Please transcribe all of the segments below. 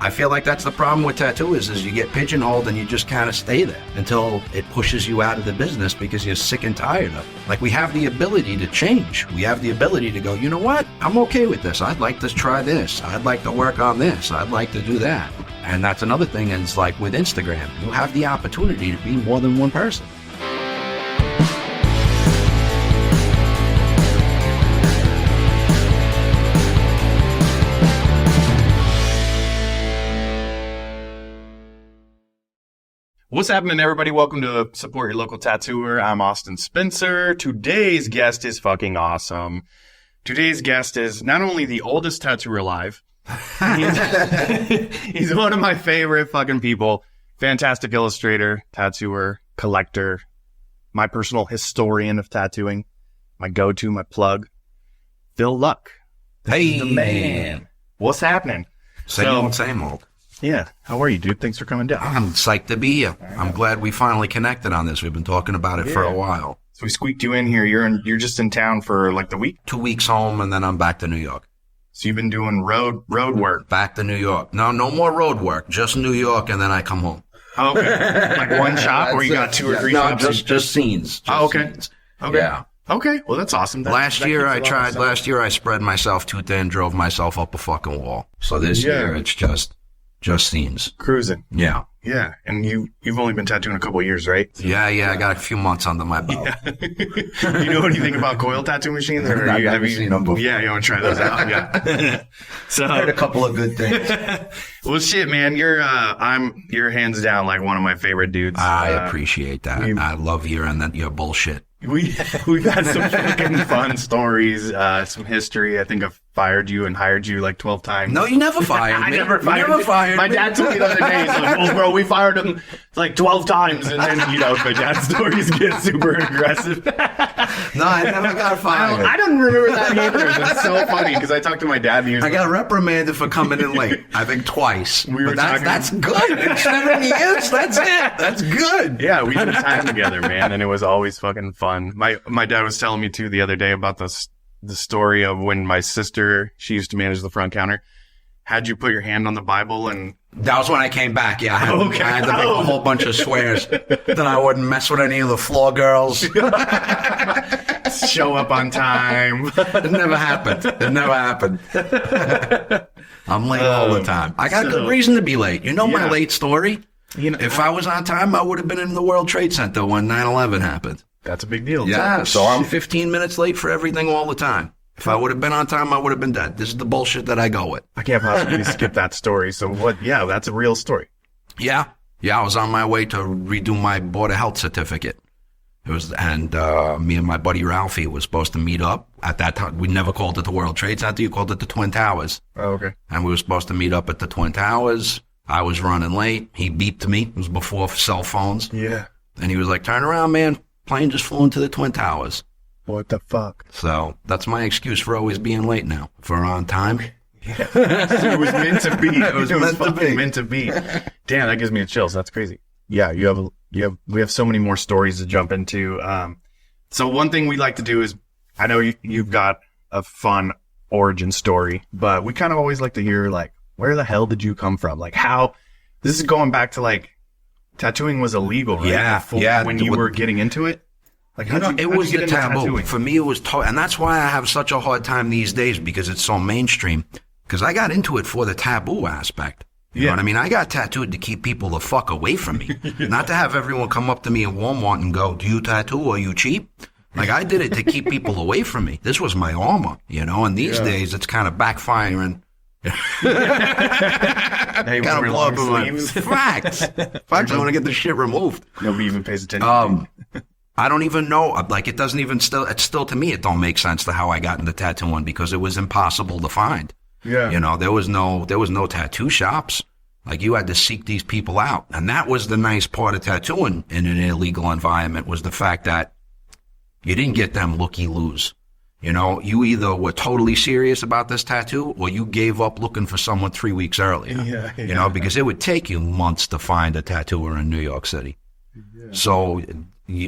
I feel like that's the problem with tattooers is you get pigeonholed and you just kind of stay there until it pushes you out of the business because you're sick and tired of it. Like we have the ability to change. We have the ability to go, you know what? I'm okay with this. I'd like to try this. I'd like to work on this. I'd like to do that. And that's another thing is like with Instagram, you have the opportunity to be more than one person. What's happening, everybody? Welcome to Support Your Local Tattooer. I'm Austin Spencer. Today's guest is fucking awesome. Today's guest is not only the oldest tattooer alive, he's one of my favorite fucking people. Fantastic illustrator, tattooer, collector, my personal historian of tattooing, my go-to, my plug, Phil Luck. Hey, the man. What's happening? Same old. Yeah. How are you, dude? Thanks for coming down. I'm psyched to be here. I'm glad we finally connected on this. We've been talking about it for a while. So we squeaked you in here. You're just in town for like the week? 2 weeks home, and then I'm back to New York. So you've been doing road work. Back to New York. No more road work. Just New York, and then I come home. Okay. Like one shop, or you got two or three shops? No, just scenes. Okay. Scenes. Okay. Yeah. Okay. Well, that's awesome. Last year I spread myself too thin, drove myself up a fucking wall. So this year it's just scenes. Cruising. Yeah. Yeah. And you've only been tattooing a couple of years, right? Yeah. I got a few months under my belt. Yeah. You know anything about coil tattoo machines? Or I've seen them before. Yeah, you want to try those out? Yeah. So I heard a couple of good things. Well, shit, man, you're hands down like one of my favorite dudes. I appreciate that. I love hearing that your bullshit. We've had some fucking fun stories, some history. I think I've fired you and hired you like 12 times. No, you never fired me. I never fired me. My dad told me the other day, he's like, well, bro, we fired him like 12 times. And then, my dad's stories get super aggressive. No, I never got fired. I don't remember that either. It's so funny because I talked to my dad and he was I got reprimanded for coming in late. I think twice. That's good. In 7 years, that's it. That's good. Yeah, we did time together, man, and it was always fucking fun. My dad was telling me too the other day about the story of when my sister, she used to manage the front counter, had you put your hand on the Bible and... That was when I came back, yeah. I had to make a whole bunch of swears that I wouldn't mess with any of the floor girls. Show up on time. It never happened. I'm late all the time. I got good reason to be late. You know my late story? If I was on time, I would have been in the World Trade Center when 9/11 happened. That's a big deal. Yeah, so I'm 15 minutes late for everything all the time. If I would have been on time, I would have been dead. This is the bullshit that I go with. I can't possibly skip that story. So what? Yeah, that's a real story. Yeah, I was on my way to redo my Board of Health certificate. Me and my buddy Ralphie was supposed to meet up. At that time, we never called it the World Trade Center. You called it the Twin Towers. Oh, okay. And we were supposed to meet up at the Twin Towers. I was running late. He beeped me. It was before cell phones. Yeah. And he was like, "Turn around, man. Plane just flew into the Twin Towers." What the fuck? So that's my excuse for always being late now. For on time. Yeah. It was meant to be. It was meant to be. Damn, that gives me the chills. That's crazy. Yeah, we have so many more stories to jump into. So one thing we like to do is, I know you've got a fun origin story, but we kind of always like to hear like, where the hell did you come from? Like how, this is going back to like, tattooing was illegal, right? Yeah. When you were getting into it? Like, it was the taboo. For me, it was and that's why I have such a hard time these days because it's so mainstream. Because I got into it for the taboo aspect. You know what I mean? I got tattooed to keep people the fuck away from me. Not to have everyone come up to me in Walmart and go, "Do you tattoo? Are you cheap?" Like, I did it to keep people away from me. This was my armor, and these days it's kind of backfiring. Kind of blow up in my facts. I want to get this shit removed. Nobody even pays attention. I don't even know. Like, it's still to me, it don't make sense to how I got into tattooing because it was impossible to find. Yeah. There was no tattoo shops. Like, you had to seek these people out. And that was the nice part of tattooing in an illegal environment was the fact that you didn't get them looky-loos. You either were totally serious about this tattoo or you gave up looking for someone 3 weeks earlier. Yeah. Because it would take you months to find a tattooer in New York City. Yeah. So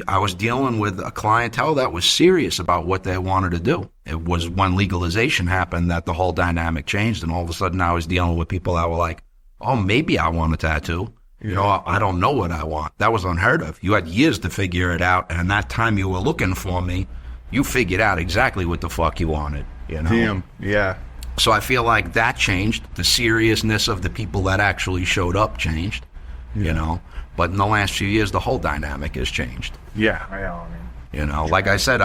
I was dealing with a clientele that was serious about what they wanted to do. It was when legalization happened that the whole dynamic changed, and all of a sudden I was dealing with people that were like, oh, maybe I want a tattoo. You know, I don't know what I want. That was unheard of. You had years to figure it out, and that time you were looking for me, you figured out exactly what the fuck you wanted, you know? Damn, yeah. So I feel like that changed. The seriousness of the people that actually showed up changed, you know? But in the last few years, the whole dynamic has changed. Yeah, I know. You know, like I said,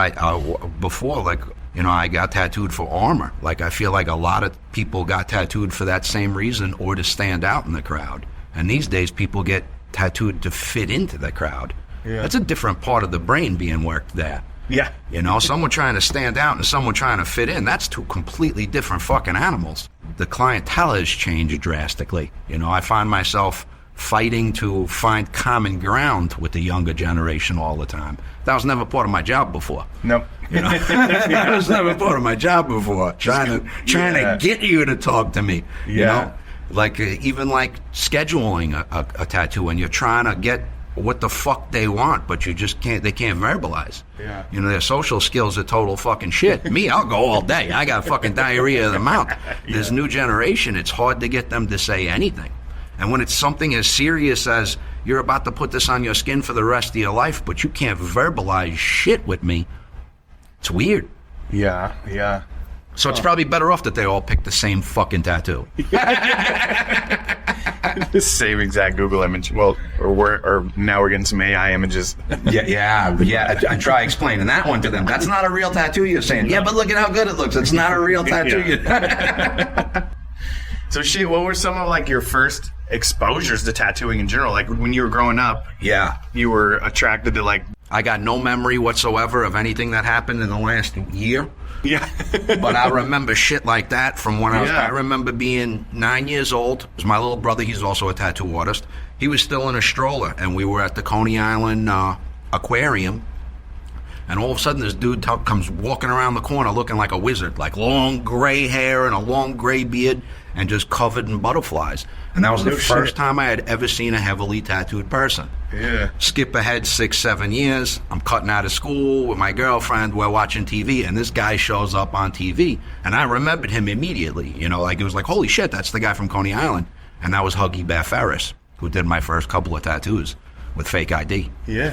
before, like, you know, I got tattooed for armor. Like, I feel like a lot of people got tattooed for that same reason or to stand out in the crowd. And these days, people get tattooed to fit into the crowd. Yeah. That's a different part of the brain being worked there. Yeah. You know, someone trying to stand out and someone trying to fit in, that's two completely different fucking animals. The clientele has changed drastically. You know, I find myself fighting to find common ground with the younger generation all the time. That was never part of my job before. Nope. You know, that was never part of my job before. Trying to get you to talk to me. Yeah. You know, like even like scheduling a tattoo, and you're trying to get what the fuck they want, but you just can't. They can't verbalize. Yeah. You know, their social skills are total fucking shit. Me, I'll go all day. I got fucking diarrhea of the mouth. This new generation, it's hard to get them to say anything. And when it's something as serious as you're about to put this on your skin for the rest of your life, but you can't verbalize shit with me, it's weird. Yeah, yeah. So it's probably better off that they all pick the same fucking tattoo. The same exact Google image. Well, or now we're getting some AI images. Yeah. I try explaining that one to them. That's not a real tattoo, you're saying. Yeah, but look at how good it looks. It's not a real tattoo. Yeah. So shit, what were some of like your first exposures to tattooing in general? Like when you were growing up, yeah, you were attracted to like... I got no memory whatsoever of anything that happened in the last year. Yeah. But I remember shit like that from when I remember being 9 years old. It was my little brother. He's also a tattoo artist. He was still in a stroller, and we were at the Coney Island aquarium. And all of a sudden, this dude comes walking around the corner looking like a wizard, like long gray hair and a long gray beard and just covered in butterflies. And that was the first time I had ever seen a heavily tattooed person. Yeah. Skip ahead 6, 7 years. I'm cutting out of school with my girlfriend. We're watching TV, and this guy shows up on TV. And I remembered him immediately. You know, like it was like, holy shit, that's the guy from Coney Island. And that was Huggy Bear Ferris, who did my first couple of tattoos with fake ID. Yeah.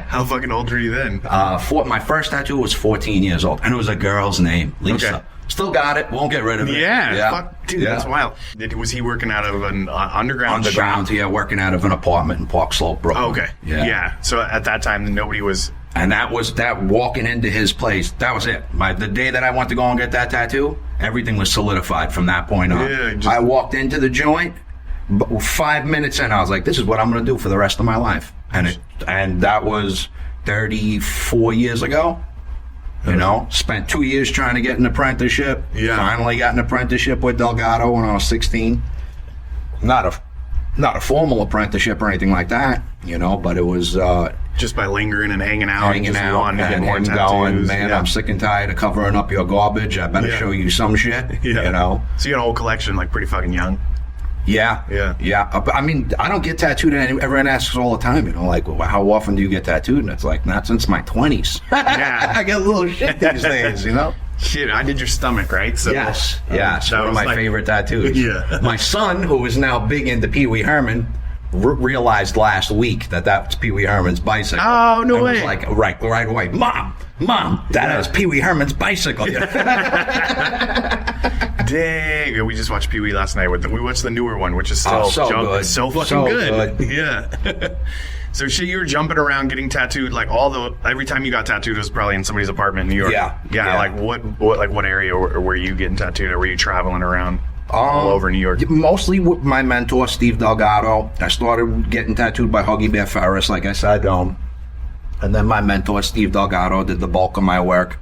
How fucking old were you then? My first tattoo was 14 years old, and it was a girl's name, Lisa. Okay. Still got it. Won't get rid of it. Yeah. Fuck, dude, that's wild. Was he working out of an underground shop? Yeah, working out of an apartment in Park Slope, Brooklyn. Oh, okay. Yeah. So at that time, nobody was... And that was that walking into his place. That was it. The day that I went to go and get that tattoo, everything was solidified from that point on. Yeah, I walked into the joint. 5 minutes in, I was like, this is what I'm going to do for the rest of my life. And that was 34 years ago. You know, spent 2 years trying to get an apprenticeship. Yeah. Finally got an apprenticeship with Delgado when I was 16. Not a formal apprenticeship or anything like that, you know, but it was... just by lingering and hanging out and get more tattoos. Going, man, I'm sick and tired of covering up your garbage. I better show you some shit, you know. So you got a whole collection, like, pretty fucking young. Yeah. I mean, I don't get tattooed. Everyone asks all the time, you know, like, well, how often do you get tattooed? And it's like, not since my 20s. Yeah. I get a little shit these days, you know? Shit, I did your stomach, right? So, yes. One of my favorite tattoos. Yeah. My son, who is now big into Pee Wee Herman, realized last week that was Pee Wee Herman's bicycle. Oh, no way. Was like, right away, Mom, that is Pee Wee Herman's bicycle. Dang, we just watched Pee Wee last night. We watched the newer one, which is still good. So fucking good. Yeah. So shit, you were jumping around getting tattooed, like every time you got tattooed was probably in somebody's apartment in New York. Yeah. Like what area were you getting tattooed, or were you traveling around all over New York? Mostly with my mentor, Steve Delgado. I started getting tattooed by Huggy Bear Ferris, like I said, and then my mentor, Steve Delgado, did the bulk of my work.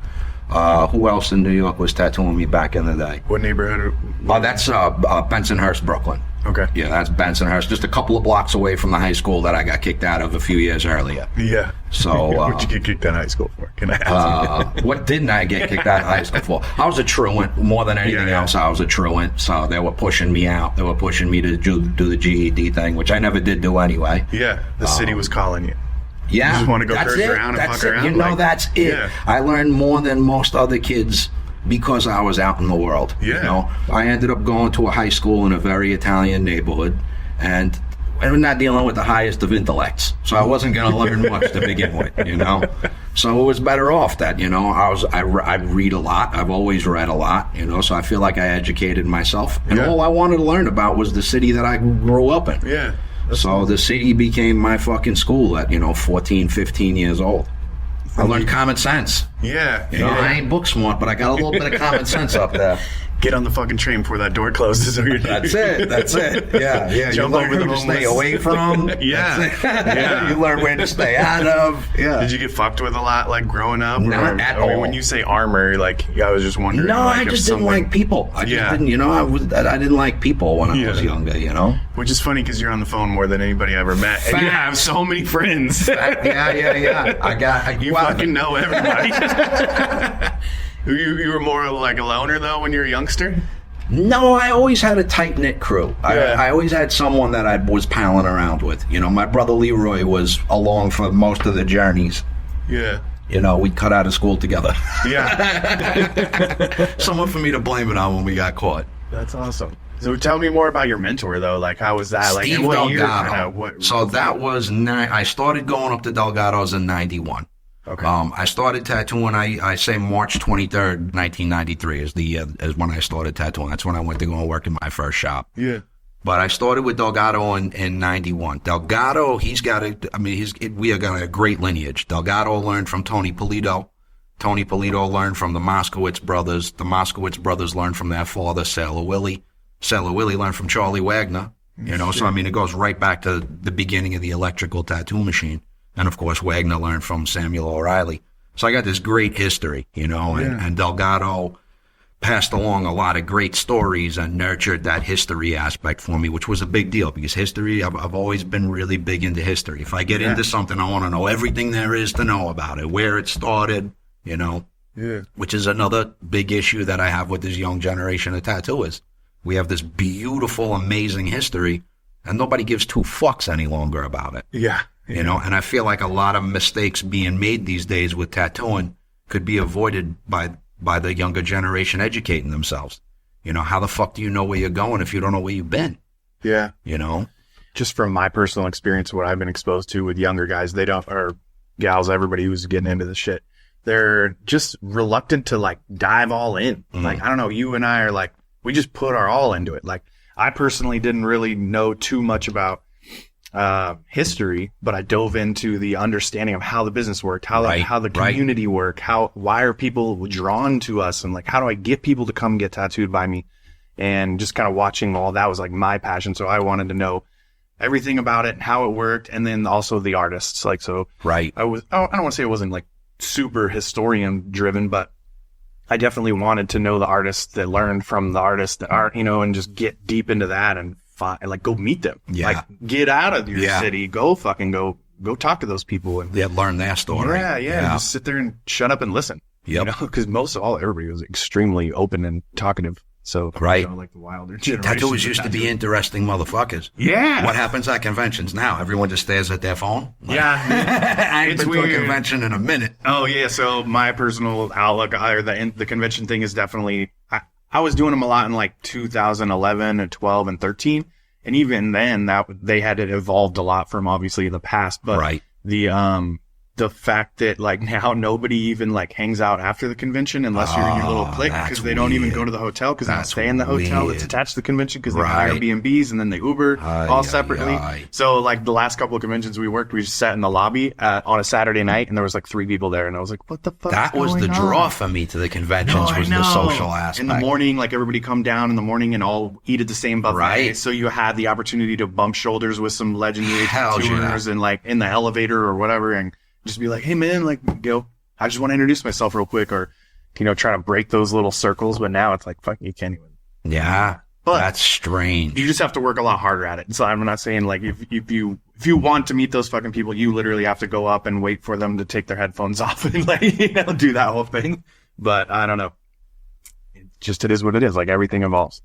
Who else in New York was tattooing me back in the day? What neighborhood? That's Bensonhurst, Brooklyn. Okay. Yeah, that's Bensonhurst, just a couple of blocks away from the high school that I got kicked out of a few years earlier. Yeah. So what'd you get kicked out of high school for? Can I ask you? What didn't I get kicked out of high school for? I was a truant. More than anything else, I was a truant. So they were pushing me out. They were pushing me to do the GED thing, which I never did do anyway. Yeah, the city was calling you. Yeah, you just want to go cruise around and fuck around? You know, that's it. Yeah. I learned more than most other kids because I was out in the world. Yeah. You know, I ended up going to a high school in a very Italian neighborhood, and I'm not dealing with the highest of intellects, so I wasn't going to learn much to begin with, you know. So it was better off that, you know, I read a lot. I've always read a lot, you know, so I feel like I educated myself. And all I wanted to learn about was the city that I grew up in. Yeah. So the city became my fucking school at, 14, 15 years old. I learned common sense. Yeah. You know, I ain't book smart, but I got a little bit of common sense up there. Get on the fucking train before that door closes. Or That's it. Yeah. Jump you learn over the who to stay homeless. away from. Yeah. You learn where to stay out of. Yeah. Did you get fucked with a lot, like, growing up? Not at all. When you say armor, like, I was just wondering. No, like, I if just didn't like people. I just didn't, I didn't like people when I was younger, you know? Which is funny because you're on the phone more than anybody I ever met. And you have so many friends. Yeah. You fucking know everybody. You were more like a loner, though, when you were a youngster? No, I always had a tight-knit crew. I always had someone that I was palling around with. You know, my brother Leroy was along for most of the journeys. Yeah. You know, we'd cut out of school together. Yeah. Someone for me to blame it on when we got caught. That's awesome. So tell me more about your mentor, though. Like, how was that? Like, Steve in what Delgado. year? So that was, I started going up to Delgado's in 91. Okay. I started tattooing, I say March 23rd, 1993 is when I started tattooing. That's when I went to go and work in my first shop. Yeah. But I started with Delgado in 91. Delgado, we have got a great lineage. Delgado learned from Tony Polito. Tony Polito learned from the Moskowitz brothers. The Moskowitz brothers learned from their father, Sailor Willie. Sailor Willie learned from Charlie Wagner. You know, so it goes right back to the beginning of the electrical tattoo machine. And of course, Wagner learned from Samuel O'Reilly. So I got this great history, you know, and Delgado passed along a lot of great stories and nurtured that history aspect for me, which was a big deal because history, I've always been really big into history. If I get into something, I want to know everything there is to know about it, where it started, you know, which is another big issue that I have with this young generation of tattooists. We have this beautiful, amazing history, and nobody gives two fucks any longer about it. Yeah. You know, and I feel like a lot of mistakes being made these days with tattooing could be avoided by the younger generation educating themselves. You know, how the fuck do you know where you're going if you don't know where you've been? Yeah. You know? Just from my personal experience, what I've been exposed to with younger guys, or gals, everybody who's getting into this shit, they're just reluctant to, like, dive all in. Like, I don't know, you and I are like, we just put our all into it. Like, I personally didn't really know too much about history, but I dove into the understanding of how the business worked, how the community worked, why are people drawn to us, and like, how do I get people to come get tattooed by me? And just kind of watching all that was like my passion. So I wanted to know everything about it, how it worked, and then also the artists. Like, so I don't want to say it wasn't like super historian driven, but I definitely wanted to know the artists that learned from the artists that are, you know, and just get deep into that and like go meet them. Yeah. Like, get out of your city, go talk to those people and learn their story. Yeah. Just sit there and shut up and listen. Yep. You know, because everybody was extremely open and talkative. So, you know, like the wilder generation. Tattooers used to be interesting motherfuckers. Yeah. What happens at conventions now? Everyone just stares at their phone? Like, I ain't It's been to a weird. convention in a minute. Oh, yeah. So my personal outlook, or the convention thing is definitely, I was doing them a lot in like 2011 and 12 and 13. And even then they had it evolved a lot from obviously the past, but the fact that like now nobody even like hangs out after the convention unless you're in your little clique, because they don't even go to the hotel because they don't stay in the hotel that's attached to the convention because they buy Airbnbs and then they Uber all separately. So like the last couple of conventions we worked, we just sat in the lobby on a Saturday night and there was like 3 people there and I was like, what the fuck? That was the draw for me to the conventions was the social aspect. In the morning, like everybody come down in the morning and all eat at the same buffet. So you had the opportunity to bump shoulders with some legendary tattooers and like in the elevator or whatever and just be like, hey man, like, you know, I just want to introduce myself real quick, or, you know, try to break those little circles. But now it's like, fuck, you can't even. Yeah. But that's strange. You just have to work a lot harder at it. So I'm not saying like, if you want to meet those fucking people, you literally have to go up and wait for them to take their headphones off and like, you know, do that whole thing. But I don't know. It is what it is. Like everything evolves.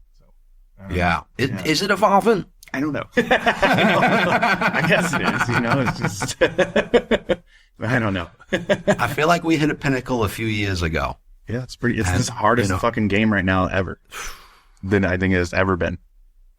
So, Is it evolving? I don't know. I guess it is. You know, it's just. I don't know. I feel like we hit a pinnacle a few years ago. Yeah, it's the hardest fucking game right now ever than I think it has ever been.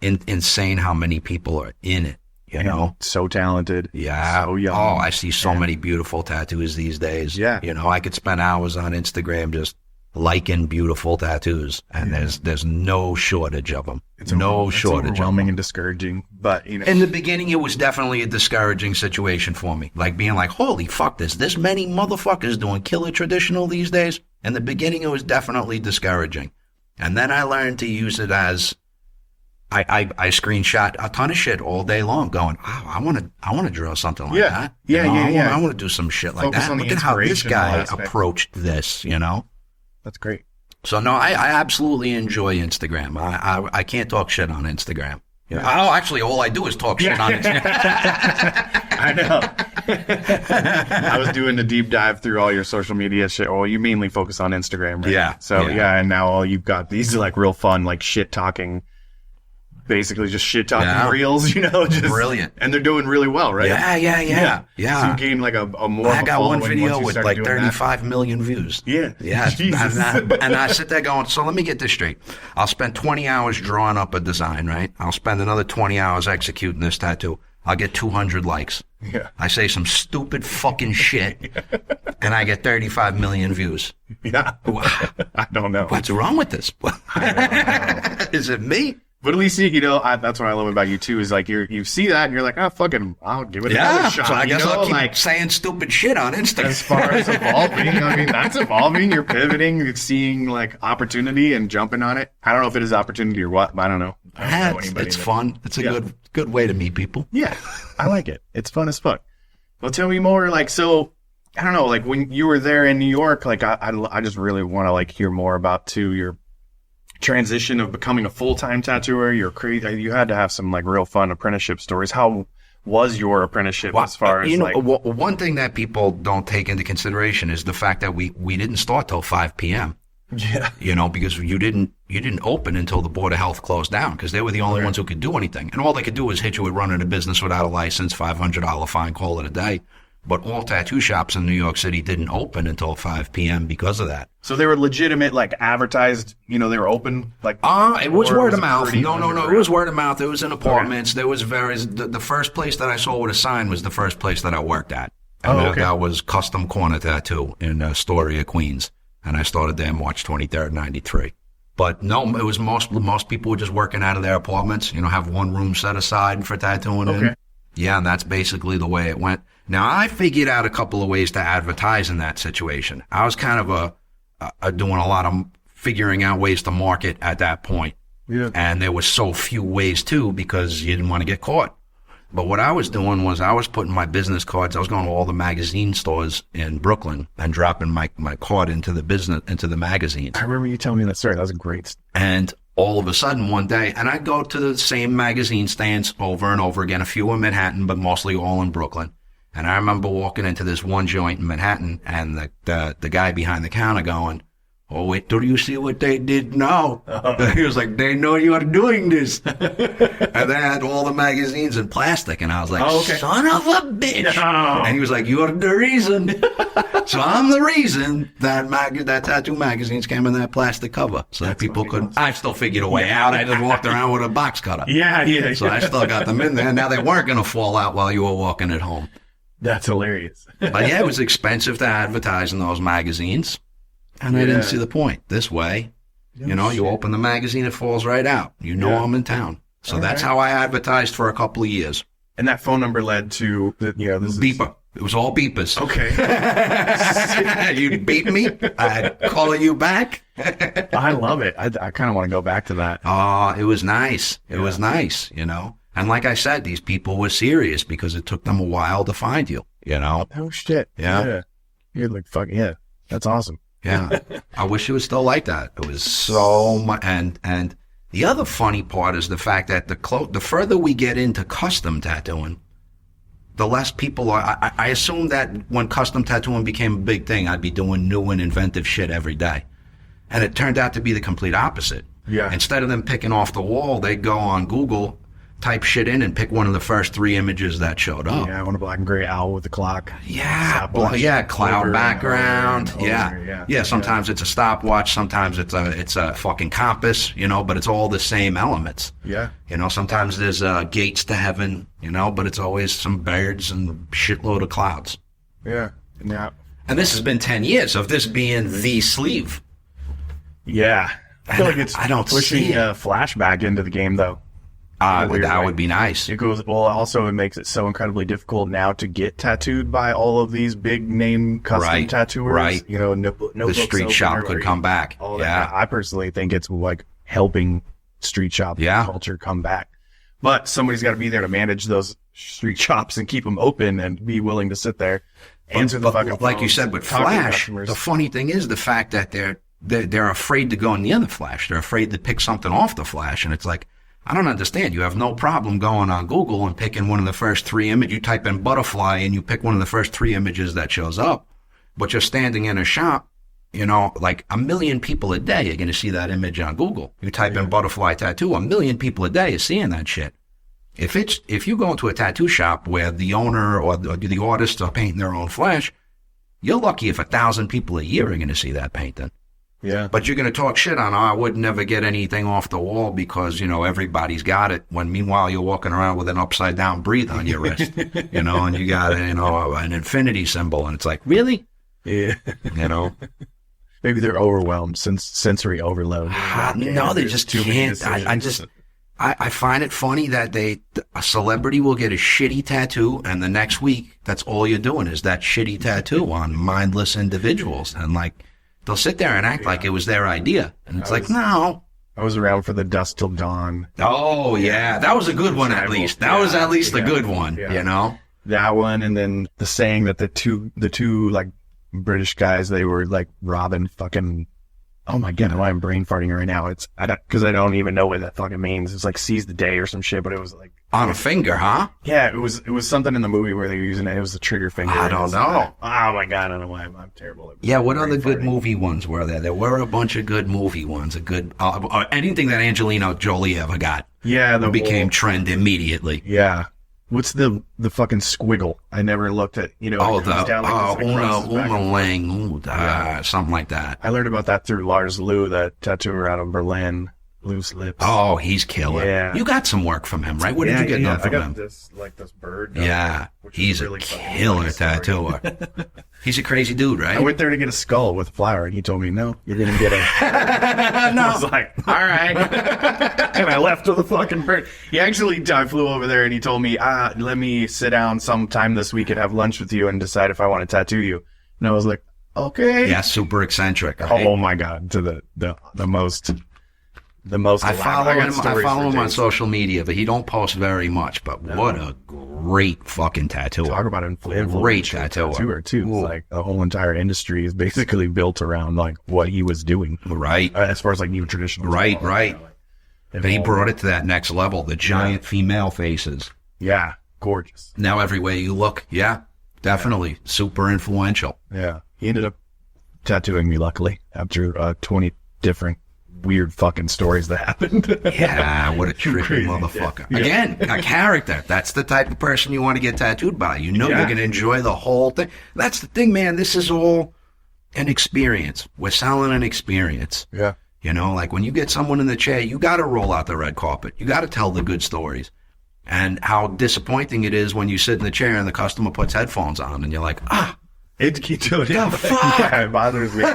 Insane how many people are in it. You know, so talented. Yeah. So young. Oh, I see so many beautiful tattoos these days. Yeah. You know, I could spend hours on Instagram just liking beautiful tattoos, and there's no shortage of them. It's overwhelming and discouraging. But, you know, in the beginning, it was definitely a discouraging situation for me. Like being like, holy fuck, there's this many motherfuckers doing killer traditional these days. In the beginning, it was definitely discouraging. And then I learned to use it as I screenshot a ton of shit all day long going, oh, I want to draw something like that. I want to do some shit like that. Look at how this guy approached this, you know? That's great. So no, I absolutely enjoy Instagram. I can't talk shit on Instagram. You know? Oh, actually, all I do is talk shit on Instagram. I know. I was doing a deep dive through all your social media shit. Well, you mainly focus on Instagram, right? Yeah. So and now all you've got these like real fun, like shit talking. Basically just shit talking reels, you know, just brilliant. And they're doing really well, right? Yeah. So you gain like a more I got one following video with like 35 million views. Yeah. And I sit there going, so let me get this straight. I'll spend 20 hours drawing up a design, right? I'll spend another 20 hours executing this tattoo. I'll get 200 likes. Yeah. I say some stupid fucking shit and I get 35 million views. Yeah. I don't know. What's wrong with this? Is it me? But at least, you know, that's what I love about you, too, is like you see that and you're like, oh, fucking, I'll give it another shot. So I guess I'll keep like, saying stupid shit on Instagram. As far as evolving, I mean, that's evolving. You're pivoting. You're seeing, like, opportunity and jumping on it. I don't know if it is opportunity or what, but I don't know. It's fun. It's a good way to meet people. Yeah, I like it. It's fun as fuck. Well, tell me more, like, so, I don't know, like, when you were there in New York, like, I just really want to, like, hear more about, too, your transition of becoming a full-time tattooer. You had to have some like real fun apprenticeship stories. How was your apprenticeship as far as one thing that people don't take into consideration is the fact that we didn't start till 5 p.m. Yeah. You know, because you didn't open until the Board of Health closed down because they were the only ones who could do anything. And all they could do was hit you with running a business without a license, $500 fine, call it a day. But all tattoo shops in New York City didn't open until 5 p.m. because of that. So they were legitimate, like advertised, you know, they were open, like. It was word of mouth. No. It was word of mouth. It was in apartments. There was the first place that I saw with a sign was the first place that I worked at. And that was Custom Corner Tattoo in Astoria, Queens. And I started there March 23rd, 93. But no, it was most people were just working out of their apartments, you know, have one room set aside for tattooing in. Yeah, and that's basically the way it went. Now, I figured out a couple of ways to advertise in that situation. I was kind of doing a lot of figuring out ways to market at that point. Yeah. And there was so few ways, too, because you didn't want to get caught. But what I was doing was I was putting my business cards. I was going to all the magazine stores in Brooklyn and dropping my card into the magazines. I remember you telling me that story. That was great. And all of a sudden one day, and I'd go to the same magazine stands over and over again, a few in Manhattan, but mostly all in Brooklyn. And I remember walking into this one joint in Manhattan and the guy behind the counter going, "Oh, wait till you see what they did now." He was like, "They know you are doing this." And they had all the magazines in plastic. And I was like, "Son of a bitch." No. And he was like, "You're the reason." So I'm the reason that tattoo magazines came in that plastic cover. So that people couldn't. I still figured a way out. I just walked around with a box cutter. Yeah. So I still got them in there. Now they weren't going to fall out while you were walking at home. That's hilarious. But yeah, it was expensive to advertise in those magazines. And I didn't see the point. This way, you open the magazine, it falls right out. You know I'm in town. So that's how I advertised for a couple of years. And that phone number led to this beeper. It was all beepers. Okay. You'd beep me, I'd call you back. I love it. I kind of want to go back to that. Oh, it was nice. It was nice, you know. And like I said, these people were serious because it took them a while to find you, you know. Oh, shit. Yeah. You're like, fuck, yeah. That's awesome. Yeah. I wish it was still like that. It was so much. And the other funny part is the fact that the further we get into custom tattooing, the less people are. I assumed that when custom tattooing became a big thing, I'd be doing new and inventive shit every day. And it turned out to be the complete opposite. Yeah. Instead of them picking off the wall, they'd go on Google, type shit in and pick one of the first 3 images that showed up. Yeah, I want a black and gray owl with the clock. Yeah, Stopwatch. cloud Over background. and over, Yeah. Sometimes it's a stopwatch, sometimes it's a fucking compass, but it's all the same elements. Yeah. Sometimes there's gates to heaven, but it's always some birds and a shitload of clouds. Yeah. And this has been 10 years of this being the sleeve. Yeah. I feel like it's pushing a flashback into the game, though. That would be nice. It makes it so incredibly difficult now to get tattooed by all of these big name custom tattooers. Right. The street shop could come back. Yeah. I personally think it's like helping street shop culture come back. But somebody's got to be there to manage those street shops and keep them open and be willing to sit there, answer the fucking phones, like you said with Flash, the funny thing is the fact that they're afraid to go near the Flash. They're afraid to pick something off the Flash, and it's like, I don't understand. You have no problem going on Google and picking one of the first 3 images. You type in butterfly and you pick one of the first 3 images that shows up. But you're standing in a shop, like 1 million people a day are going to see that image on Google. You type in butterfly tattoo, 1 million people a day are seeing that shit. If you go into a tattoo shop where the owner or the artist are painting their own flash, you're lucky if 1,000 people a year are going to see that painting. Yeah. But you're going to talk shit on, I would never get anything off the wall because, everybody's got it. When meanwhile you're walking around with an upside down breathe on your wrist, and you got, an infinity symbol. And it's like, really? Yeah. Maybe they're overwhelmed, sensory overload. No, they just can't. I find it funny that a celebrity will get a shitty tattoo and the next week, that's all you're doing is that shitty tattoo on mindless individuals. And like, they'll sit there and act like it was their idea. And it's no. I was around for the Dusk Till Dawn. Oh, yeah. That was a good one, at least. That was at least a good one, That one, and then the saying that the two like, British guys, they were, like, robbing fucking... Oh, my God, why I'm brain farting right now. Because I don't even know what that fucking means. It's like seize the day or some shit, but it was like... On a finger, huh? Yeah, it was something in the movie where they were using it. It was the trigger finger. I don't know. Oh my God, I don't know why I'm terrible at what other good movie ones were there? There were a bunch of good movie ones. Anything that Angelina Jolie ever got. Yeah, became trend immediately. Yeah. What's the fucking squiggle? I never looked at, Una Lang, something like that. I learned about that through Lars Lu, that tattooer out of Berlin. Loose lips. Oh, he's killer. Yeah. You got some work from him, right? What did you get done from him? I got this bird. Yeah. He's a killer tattooer. He's a crazy dude, right? I went there to get a skull with a flower, and he told me, no, you're going to get a... No. I was like, all right. And I left with a fucking bird. I flew over there, and he told me, let me sit down sometime this week and have lunch with you and decide if I want to tattoo you. And I was like, okay. Yeah, super eccentric. Right? Oh, my God. To the most... I follow him on social media, but he don't post very much. But what a great fucking tattooer! Talk about an great tattooer too. It's like the whole entire industry is basically built around like what he was doing, right? As far as like new traditional, right. But he brought it to that next level. The giant female faces, gorgeous. Now everywhere you look, definitely super influential. Yeah, he ended up tattooing me luckily after 20 different weird fucking stories that happened. What a tricky motherfucker. Yeah. Again, a character. That's the type of person you want to get tattooed by. You're going to enjoy the whole thing. That's the thing, man. This is all an experience. We're selling an experience. Yeah. Like when you get someone in the chair, you got to roll out the red carpet. You got to tell the good stories. And how disappointing it is when you sit in the chair and the customer puts headphones on and you're like, It keeps doing it. Fuck. Yeah, it bothers me. When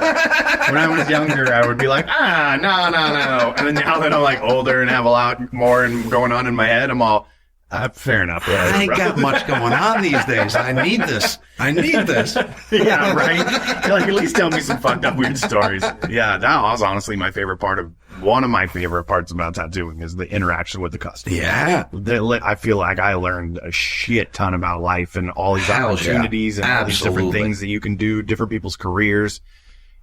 I was younger, I would be like, no. And then now that I'm like older and have a lot more and going on in my head, I'm all, fair enough. I ain't got much going on these days. I need this. Yeah, right? You're like, at least tell me some fucked up weird stories. Yeah, that was honestly one of my favorite parts about tattooing is the interaction with the customer. Yeah. I feel like I learned a shit ton about life and all these opportunities and all these different things that you can do, different people's careers,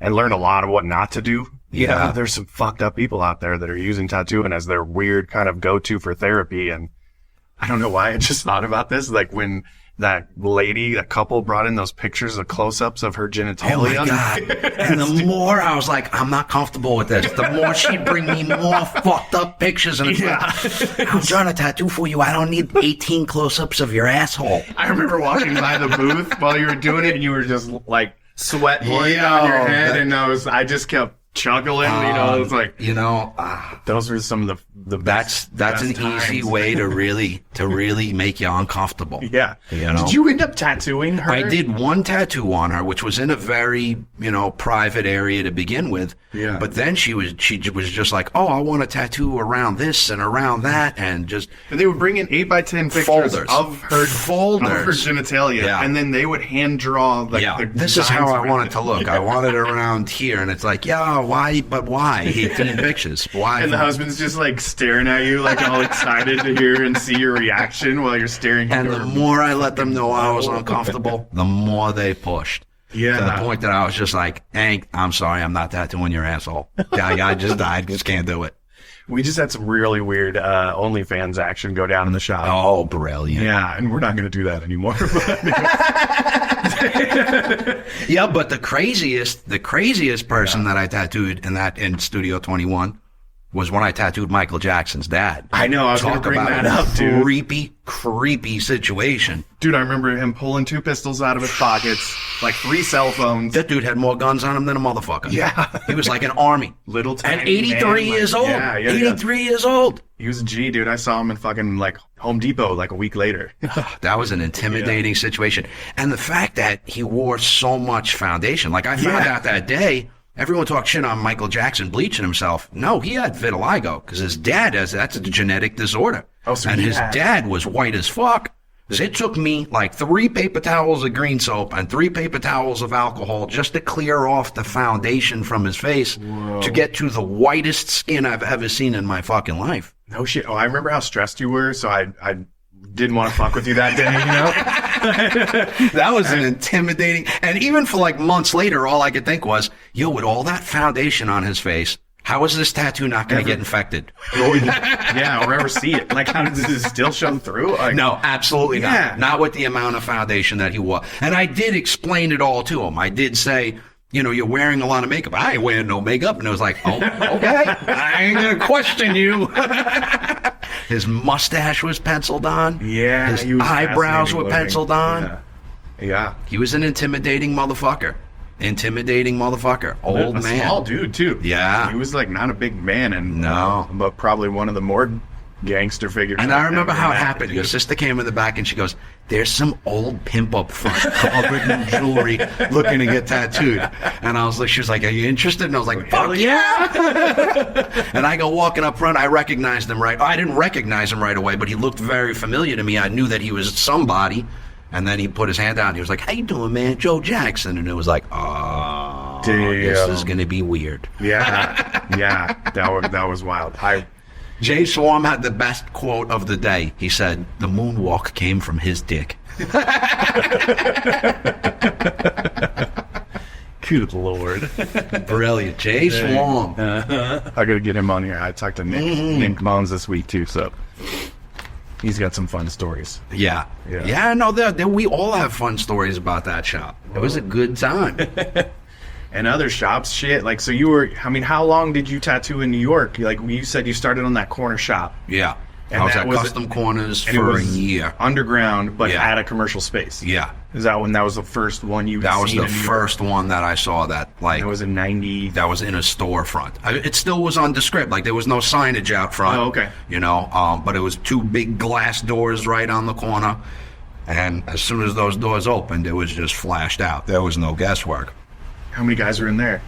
and learn a lot of what not to do. Yeah. There's some fucked up people out there that are using tattooing as their weird kind of go-to for therapy. And I don't know why I just thought about this. Like when that couple brought in those pictures of close-ups of her genitalia. Oh my God. And the more I was like, I'm not comfortable with this, the more she'd bring me more fucked up pictures. And it's like, I'm trying to tattoo for you. I don't need 18 close-ups of your asshole. I remember walking by the booth while you were doing it, and you were just like sweat pouring on your head, and I just kept chuckling, it was like, those were some of the best. That's an easy way to really make you uncomfortable. Yeah. Did you end up tattooing her? I did one tattoo on her, which was in a very, private area to begin with. Yeah. But then she was just like, oh, I want a tattoo around this and around that, and they would bring in 8x10 pictures of her genitalia, and then they would hand draw this is how I want it to look. I want it around here, and it's like, why? But why? 18 pictures. Why? And the husband's just like staring at you, like all excited to hear and see your reaction while you're staring at her. And the more I let them know I was uncomfortable, the more they pushed. Yeah. To the point that I was just like, Hank, I'm sorry, I'm not tattooing your asshole. I just can't do it. We just had some really weird OnlyFans action go down in the shop. Oh, brilliant. Yeah, and we're not going to do that anymore. Yeah, but the craziest person that I tattooed in Studio 21 was when I tattooed Michael Jackson's dad. I know, I was going to bring that up, dude. Creepy situation. Dude, I remember him pulling 2 pistols out of his pockets, like 3 cell phones. That dude had more guns on him than a motherfucker. Yeah. He was like an army. Little tiny and 83 years old. Yeah, 83 years old. He was a G, dude. I saw him in fucking like Home Depot like a week later. That was an intimidating situation. And the fact that he wore so much foundation. Like I found out that day, everyone talked shit on Michael Jackson bleaching himself. No, he had vitiligo because his dad that's a genetic disorder. Oh, so and his dad was white as fuck. So it took me like 3 paper towels of green soap and 3 paper towels of alcohol just to clear off the foundation from his face to get to the whitest skin I've ever seen in my fucking life. No shit. Oh, I remember how stressed you were, so I didn't want to fuck with you that day, That was an intimidating, and even for like months later, all I could think was, with all that foundation on his face, how is this tattoo not going to get infected? Yeah, or ever see it. Like, how does it still show through? Like, no, absolutely not. Not with the amount of foundation that he wore. And I did explain it all to him. I did say, you're wearing a lot of makeup. I ain't wearing no makeup. And it was like, oh, okay. I ain't going to question you. His mustache was penciled on. Yeah. His eyebrows were penciled on. Yeah. He was an intimidating motherfucker. Old man. Small dude, too. Yeah. He was like not a big man, but probably one of the more gangster figures. And I remember how it happened. Your sister came in the back and she goes, there's some old pimp up front covered in jewelry looking to get tattooed. And I was like, she was like, are you interested? And I was like, fuck yeah. And I go walking up front. I recognized him I didn't recognize him right away, but he looked very familiar to me. I knew that he was somebody. And then he put his hand out and he was like, how you doing, man? Joe Jackson. And it was like, oh, this is going to be weird. Yeah. Yeah. That was wild. Jay Swarm had the best quote of the day. He said, the moonwalk came from his dick. Good Lord. Brilliant. Jay Swarm. I got to get him on here. I talked to Nick Mones this week, too, so he's got some fun stories. Yeah. No, we all have fun stories about that shop. It was a good time. And other shops, shit. Like, so you were, how long did you tattoo in New York? Like, you said you started on that corner shop. Yeah. And I was at Custom Corners for a year. Underground, but at a commercial space. Yeah. Is that when that was the first one you That was the first one that I saw that, like. That was in 90. That was in a storefront. It still was undescript. Like, there was no signage out front. Oh, okay. But it was 2 big glass doors right on the corner. And as soon as those doors opened, it was just flashed out. There was no guesswork. How many guys were in there?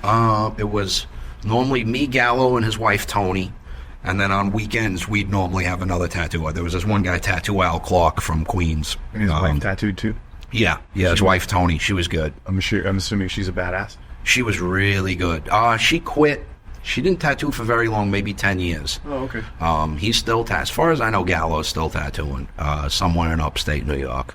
It was normally me, Gallo, and his wife, Tony. And then on weekends, we'd normally have another tattooer. There was this one guy, Tattoo Al Clark from Queens. And his wife tattooed too? Yeah, his wife, Tony. She was good. I'm assuming she's a badass. She was really good. She quit. She didn't tattoo for very long, maybe 10 years. Oh, okay. He's still as far as I know, Gallo's still tattooing somewhere in upstate New York.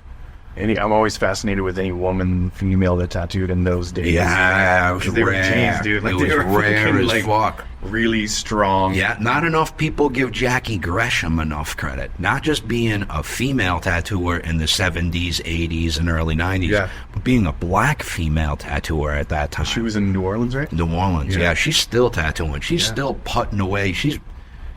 I'm always fascinated with any woman, female that tattooed in those days. Yeah, it was they were rare. G's, dude. Like, It they was were rare fucking, as like, fuck. really strong. Yeah, not enough people give Jackie Gresham enough credit. Not just being a female tattooer in the 70s, 80s, and early 90s, but being a black female tattooer at that time. She was in New Orleans, right? New Orleans, yeah. She's still tattooing. She's still putting away. She's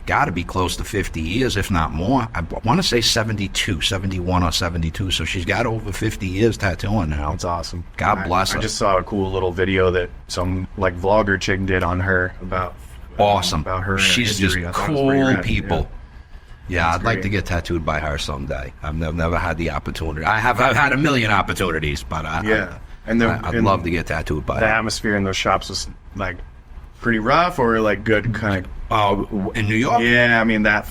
got to be close to 50 years, if not more. I want to say 72, 71 or 72. So she's got over 50 years tattooing now. That's awesome. God bless her. I just saw a cool little video that some like vlogger chick did on her about awesome. About her. She's just cool people. Yeah, I'd like to get tattooed by her someday. I've never had the opportunity. I've had a million opportunities, but I'd love to get tattooed by her. The atmosphere in those shops was like pretty rough or like good kind of. In New York? Yeah, I mean that.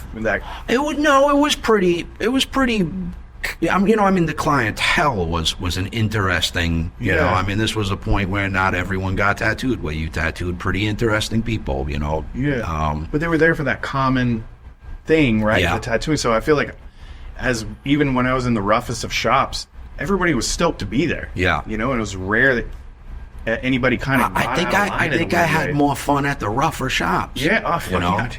It was pretty. The clientele was an interesting. You know, I mean, this was a point where not everyone got tattooed. Where you tattooed pretty interesting people. You know. Yeah. But they were there for that common thing, right? Yeah. The tattooing. So I feel like, even when I was in the roughest of shops, everybody was stoked to be there. Yeah. You know, and it was rare that anybody kind of. I think I had more fun at the rougher shops. Yeah,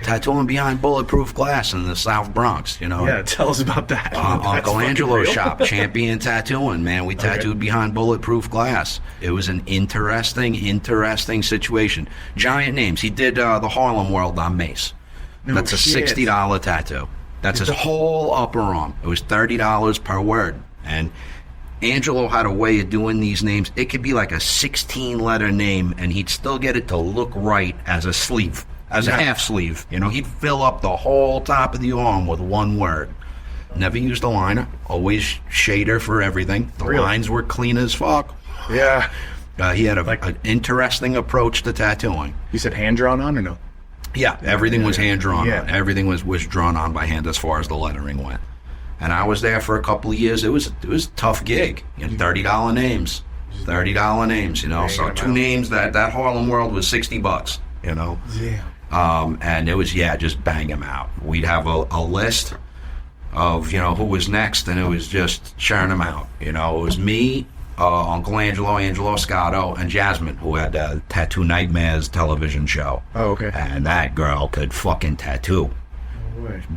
tattooing behind bulletproof glass in the South Bronx. You know. Yeah, tell us about that. Uncle Angelo's shop, Champion Tattooing. Man, we tattooed behind bulletproof glass. It was an interesting situation. Giant names. He did the Harlem World on Mace. That's a $60 tattoo. That's his whole upper arm. It was $30 per word, and Angelo had a way of doing these names. It could be like a 16-letter name, and he'd still get it to look right as a sleeve, as a half sleeve. You know, he'd fill up the whole top of the arm with one word. Never used a liner. Always shader for everything. The lines were clean as fuck. Yeah. He had an interesting approach to tattooing. You said hand drawn on or no? Yeah, everything was hand drawn on. Yeah. Everything was drawn on by hand as far as the lettering went. And I was there for a couple of years. It was a tough gig. You know, $30 names. $30 names, you know. So two names, that Harlem World was $60, you know. Yeah. And it was, just bang them out. We'd have a list of, you know, who was next, and it was just churn them out. You know, it was me, Uncle Angelo Scotto, and Jasmine, who had Tattoo Nightmares television show. Oh, okay. And that girl could fucking tattoo.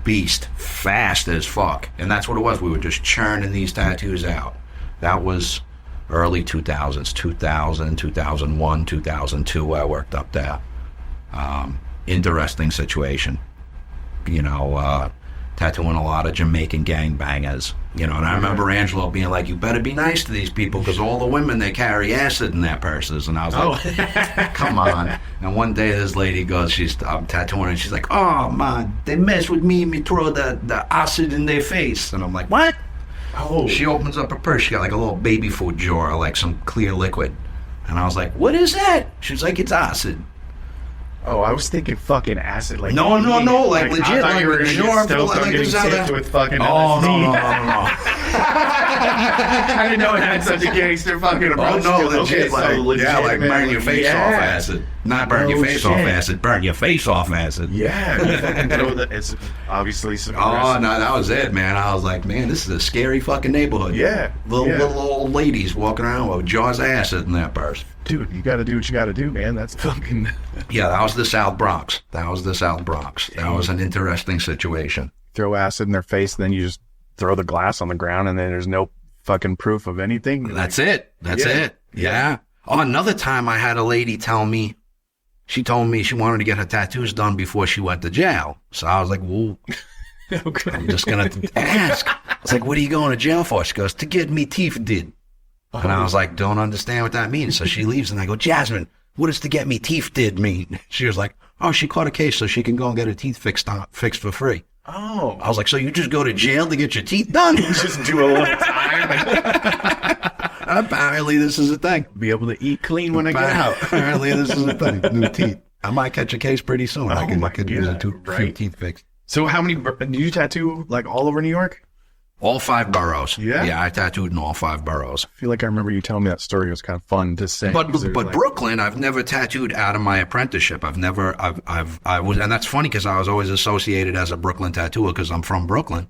Beast, fast as fuck. And that's what it was. We were just churning these tattoos out. That was early 2000s, 2000, 2001, 2002. I worked up there. Interesting situation. You know, tattooing a lot of Jamaican gangbangers. You know, and I remember Angelo being like, you better be nice to these people because all the women, they carry acid in their purses. And I was like, come on. And one day this lady goes, I'm tattooing, and she's like, oh, man, they mess with me and me throw the acid in their face. And I'm like, what? Oh. She opens up her purse. She got like a little baby food jar, like some clear liquid. And I was like, what is that? She's like, it's acid. Oh, I was thinking fucking acid. Like no, like legit. I thought like, you were getting sick with fucking LSD. No. I didn't know it had such a gangster fucking approach. Oh, no, legit. Okay, like, so legit, like burn your face off acid. Not burn your face off acid, burn your face off acid. Yeah. It's obviously some no, that was it, man. I was like, man, this is a scary fucking neighborhood. Yeah. Little old ladies walking around with jars of acid in their purse. Dude, you gotta do what you gotta do, man. That's fucking... Yeah, that was the South Bronx. That was an interesting situation. Throw acid in their face, then you just throw the glass on the ground, and then there's no fucking proof of anything. That's it. Yeah. Oh, another time I had a lady tell me, she told me she wanted to get her tattoos done before she went to jail. So I was like, well, okay. I'm just going to ask. I was like, what are you going to jail for? She goes, to get me teeth did. And I was like, don't understand what that means. So she leaves, and I go, Jasmine, what does to get me teeth did mean? She was like, oh, she caught a case so she can go and get her teeth fixed for free. Oh. I was like, so you just go to jail to get your teeth done? Just do a little time. Apparently this is a thing. Be able to eat clean when I get out. Apparently this is a thing. New teeth. I might catch a case pretty soon. I could use a few teeth fixed. So how many, do you tattoo like all over New York? All 5 boroughs. Yeah? Yeah, I tattooed in all 5 boroughs. I feel like I remember you telling me that story. It was kind of fun to say. But Brooklyn, I've never tattooed out of my apprenticeship. I was, and that's funny because I was always associated as a Brooklyn tattooer because I'm from Brooklyn.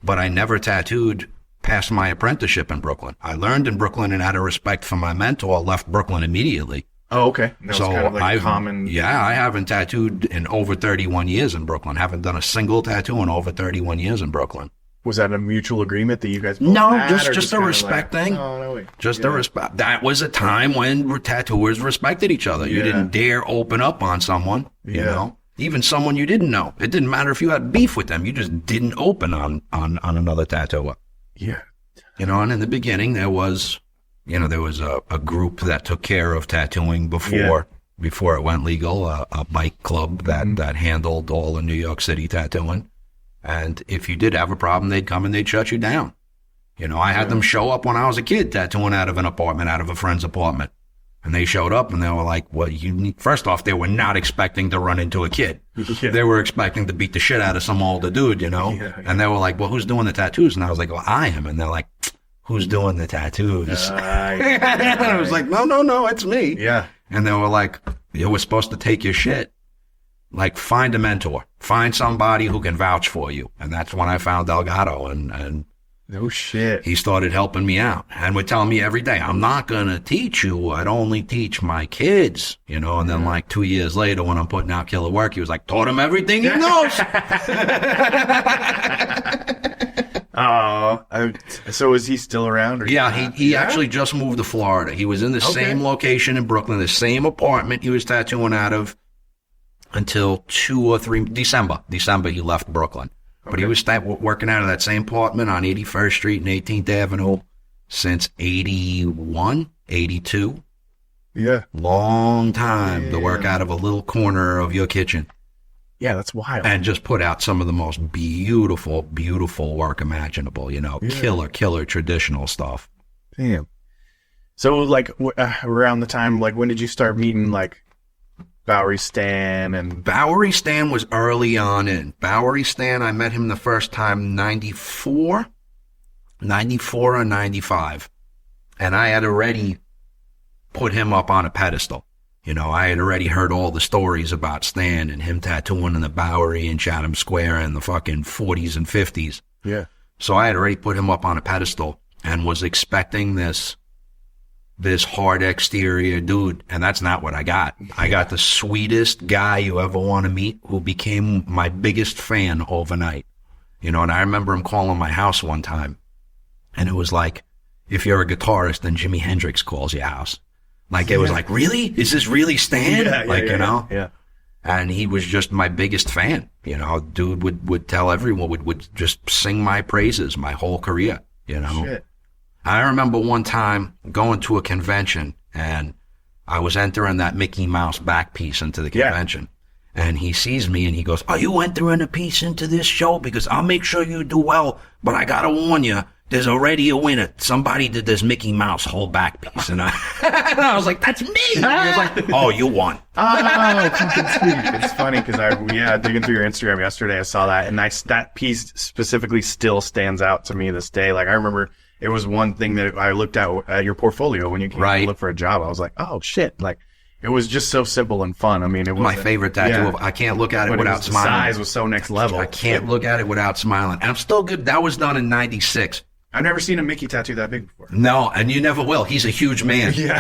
But I never tattooed passed my apprenticeship in Brooklyn. I learned in Brooklyn and had a respect for my mentor, left Brooklyn immediately. Oh, okay. That was So kind of like I've, common. yeah, I haven't tattooed in over 31 years in Brooklyn. Haven't done a single tattoo in over 31 years in Brooklyn. Was that a mutual agreement that you guys both No, had, or just a kinda respect like, thing. Oh, no way. Just a respect. That was a time when tattooers respected each other. You Yeah. didn't dare open up on someone, you Yeah. know, even someone you didn't know. It didn't matter if you had beef with them. You just didn't open on another tattooer. Yeah. You know, and in the beginning there was a group that took care of tattooing before it went legal, a bike club that handled all the New York City tattooing. And if you did have a problem, they'd come and they'd shut you down. You know, I had them show up when I was a kid tattooing out of an apartment, out of a friend's apartment. And they showed up and they were like, well, first off, they were not expecting to run into a kid. Yeah. They were expecting to beat the shit out of some older dude, you know? Yeah. And they were like, well, who's doing the tattoos? And I was like, well, I am. And they're like, who's doing the tattoos? And I was like, no, it's me. Yeah. And they were like, you were supposed to take your shit. Like, find a mentor. Find somebody who can vouch for you. And that's when I found Delgado, and No shit. he started helping me out and would tell me every day, I'm not going to teach you. I'd only teach my kids, you know. And then like 2 years later, when I'm putting out killer work, he was like, taught him everything he knows. So is he still around? Or Yeah, he actually just moved to Florida. He was in the same location in Brooklyn, the same apartment he was tattooing out of until December he left Brooklyn. But he was working out of that same apartment on 81st Street and 18th Avenue since 81, 82. Yeah. Long time to work out of a little corner of your kitchen. Yeah, that's wild. And just put out some of the most beautiful, beautiful work imaginable, you know, killer traditional stuff. Damn. So, like, around the time, like, when did you start meeting, like, Bowery Stan and... Bowery Stan was early on in. Bowery Stan, I met him the first time 94 or 95. And I had already put him up on a pedestal. You know, I had already heard all the stories about Stan and him tattooing in the Bowery and Chatham Square in the fucking 40s and 50s. Yeah. So I had already put him up on a pedestal and was expecting this hard exterior dude, and that's not what I got. I got the sweetest guy you ever want to meet, who became my biggest fan overnight. You know, and I remember him calling my house one time, and it was like, if you're a guitarist, then Jimi Hendrix calls your house. Like, it was like, really? Is this really Stan? You know? Yeah. And he was just my biggest fan. You know, dude would tell everyone, would just sing my praises my whole career, you know? Shit. I remember one time going to a convention, and I was entering that Mickey Mouse back piece into the convention. And he sees me and he goes, are you entering a piece into this show? Because I'll make sure you do well, but I gotta warn you, there's already a winner. Somebody did this Mickey Mouse whole back piece. And I was like, that's me. He was like, oh, you won. Oh, fucking sweet. It's funny because digging through your Instagram yesterday, I saw that, and that piece specifically still stands out to me this day. Like, I remember it was one thing that I looked at your portfolio when you came to look for a job. I was like, oh shit. Like, it was just so simple and fun. I mean, it was my favorite tattoo. I can't look at it without smiling. The size was so next level. I can't look at it without smiling. And I'm still good. That was done in 96. I've never seen a Mickey tattoo that big before. No, and you never will. He's a huge man. Yeah.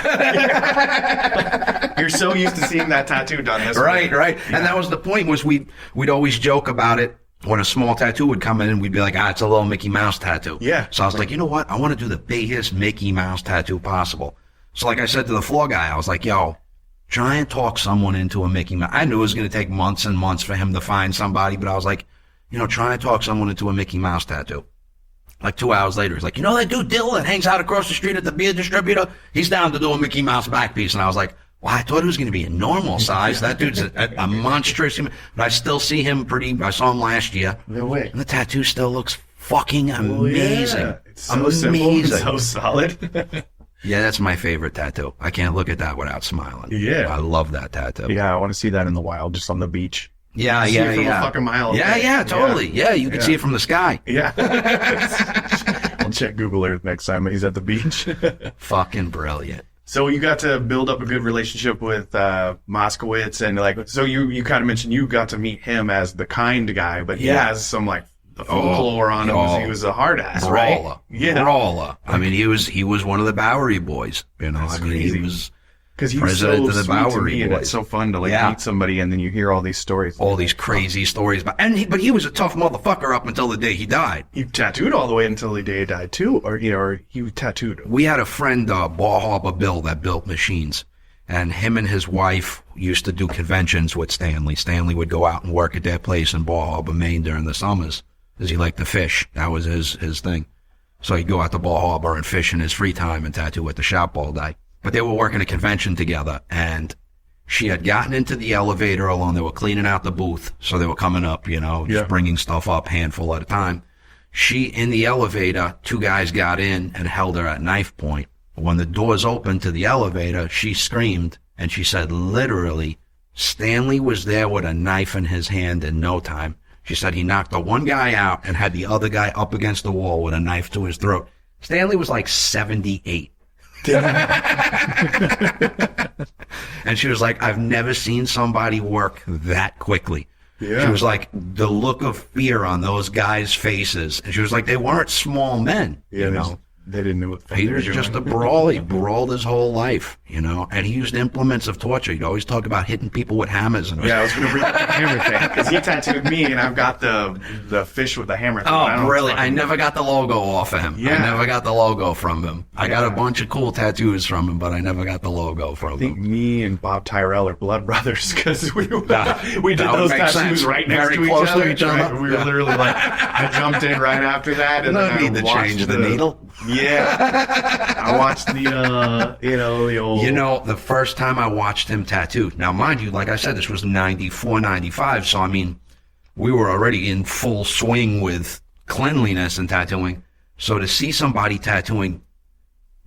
You're so used to seeing that tattoo done this way. Right. Yeah. And that was the point, was we'd always joke about it. When a small tattoo would come in, we'd be like, it's a little Mickey Mouse tattoo. Yeah. So I was like, you know what? I want to do the biggest Mickey Mouse tattoo possible. So like I said to the floor guy, I was like, yo, try and talk someone into a Mickey Mouse. I knew it was going to take months and months for him to find somebody, but I was like, try and talk someone into a Mickey Mouse tattoo. Like 2 hours later, he's like, you know that dude Dill that hangs out across the street at the beer distributor? He's down to do a Mickey Mouse back piece. And I was like, well, I thought it was going to be a normal size. That dude's a monstrous human. But I still see him I saw him last year. No way. And the tattoo still looks fucking amazing. Yeah. It's so simple and so solid. Yeah, that's my favorite tattoo. I can't look at that without smiling. Yeah. I love that tattoo. Yeah, I want to see that in the wild, just on the beach. Yeah. See it from a fucking mile away. Yeah, totally. Yeah, you can see it from the sky. Yeah. I'll check Google Earth next time he's at the beach. Fucking brilliant. So you got to build up a good relationship with Moskowitz, and like, so you kind of mentioned you got to meet him as the kind guy, but he has some like folklore on him. He was a hard ass, brawler, right? Yeah, brawler. I mean, he was one of the Bowery boys. You know, That's I mean, crazy. he was because he was president so of the sweet to Bowery me, and boys. it's so fun to meet somebody, and then you hear all these stories, all these crazy stories about. But he was a tough motherfucker up until the day he died. He tattooed all the way until the day he died too, or he tattooed. We had a friend, Ball Harbor Bill, that built machines. And him and his wife used to do conventions with Stanley. Stanley would go out and work at their place in Ball Harbor, Maine during the summers, because he liked to fish. That was his thing. So he'd go out to Ball Harbor and fish in his free time and tattoo at the shop all day. But they were working a convention together, and she had gotten into the elevator alone. They were cleaning out the booth, so they were coming up, just bringing stuff up, handful at a time. She, in the elevator, two guys got in and held her at knife point. When the doors opened to the elevator, she screamed, and she said literally, Stanley was there with a knife in his hand in no time. She said he knocked the one guy out and had the other guy up against the wall with a knife to his throat. Stanley was like 78. And she was like, I've never seen somebody work that quickly. Yeah. She was like, the look of fear on those guys' faces. And she was like, they weren't small men, They didn't know what he was just a brawler. He brawled his whole life, and he used implements of torture. He'd always talk about hitting people with hammers. And I was going to bring up the hammer thing, because he tattooed me, and I've got the fish with the hammer thing. Oh, really? I never got the logo off of him. Yeah. I never got the logo from him. I got a bunch of cool tattoos from him, but I never got the logo from him. I think me and Bob Tyrell are blood brothers, because we did those tattoos sense. right next Very to close each other. to each other. Right? We were literally like, I jumped in right after that, and no then need to change the needle. Yeah. I watched the old... the first time I watched him tattoo, now mind you, like I said, this was 94, 95, so I mean, we were already in full swing with cleanliness and tattooing, so to see somebody tattooing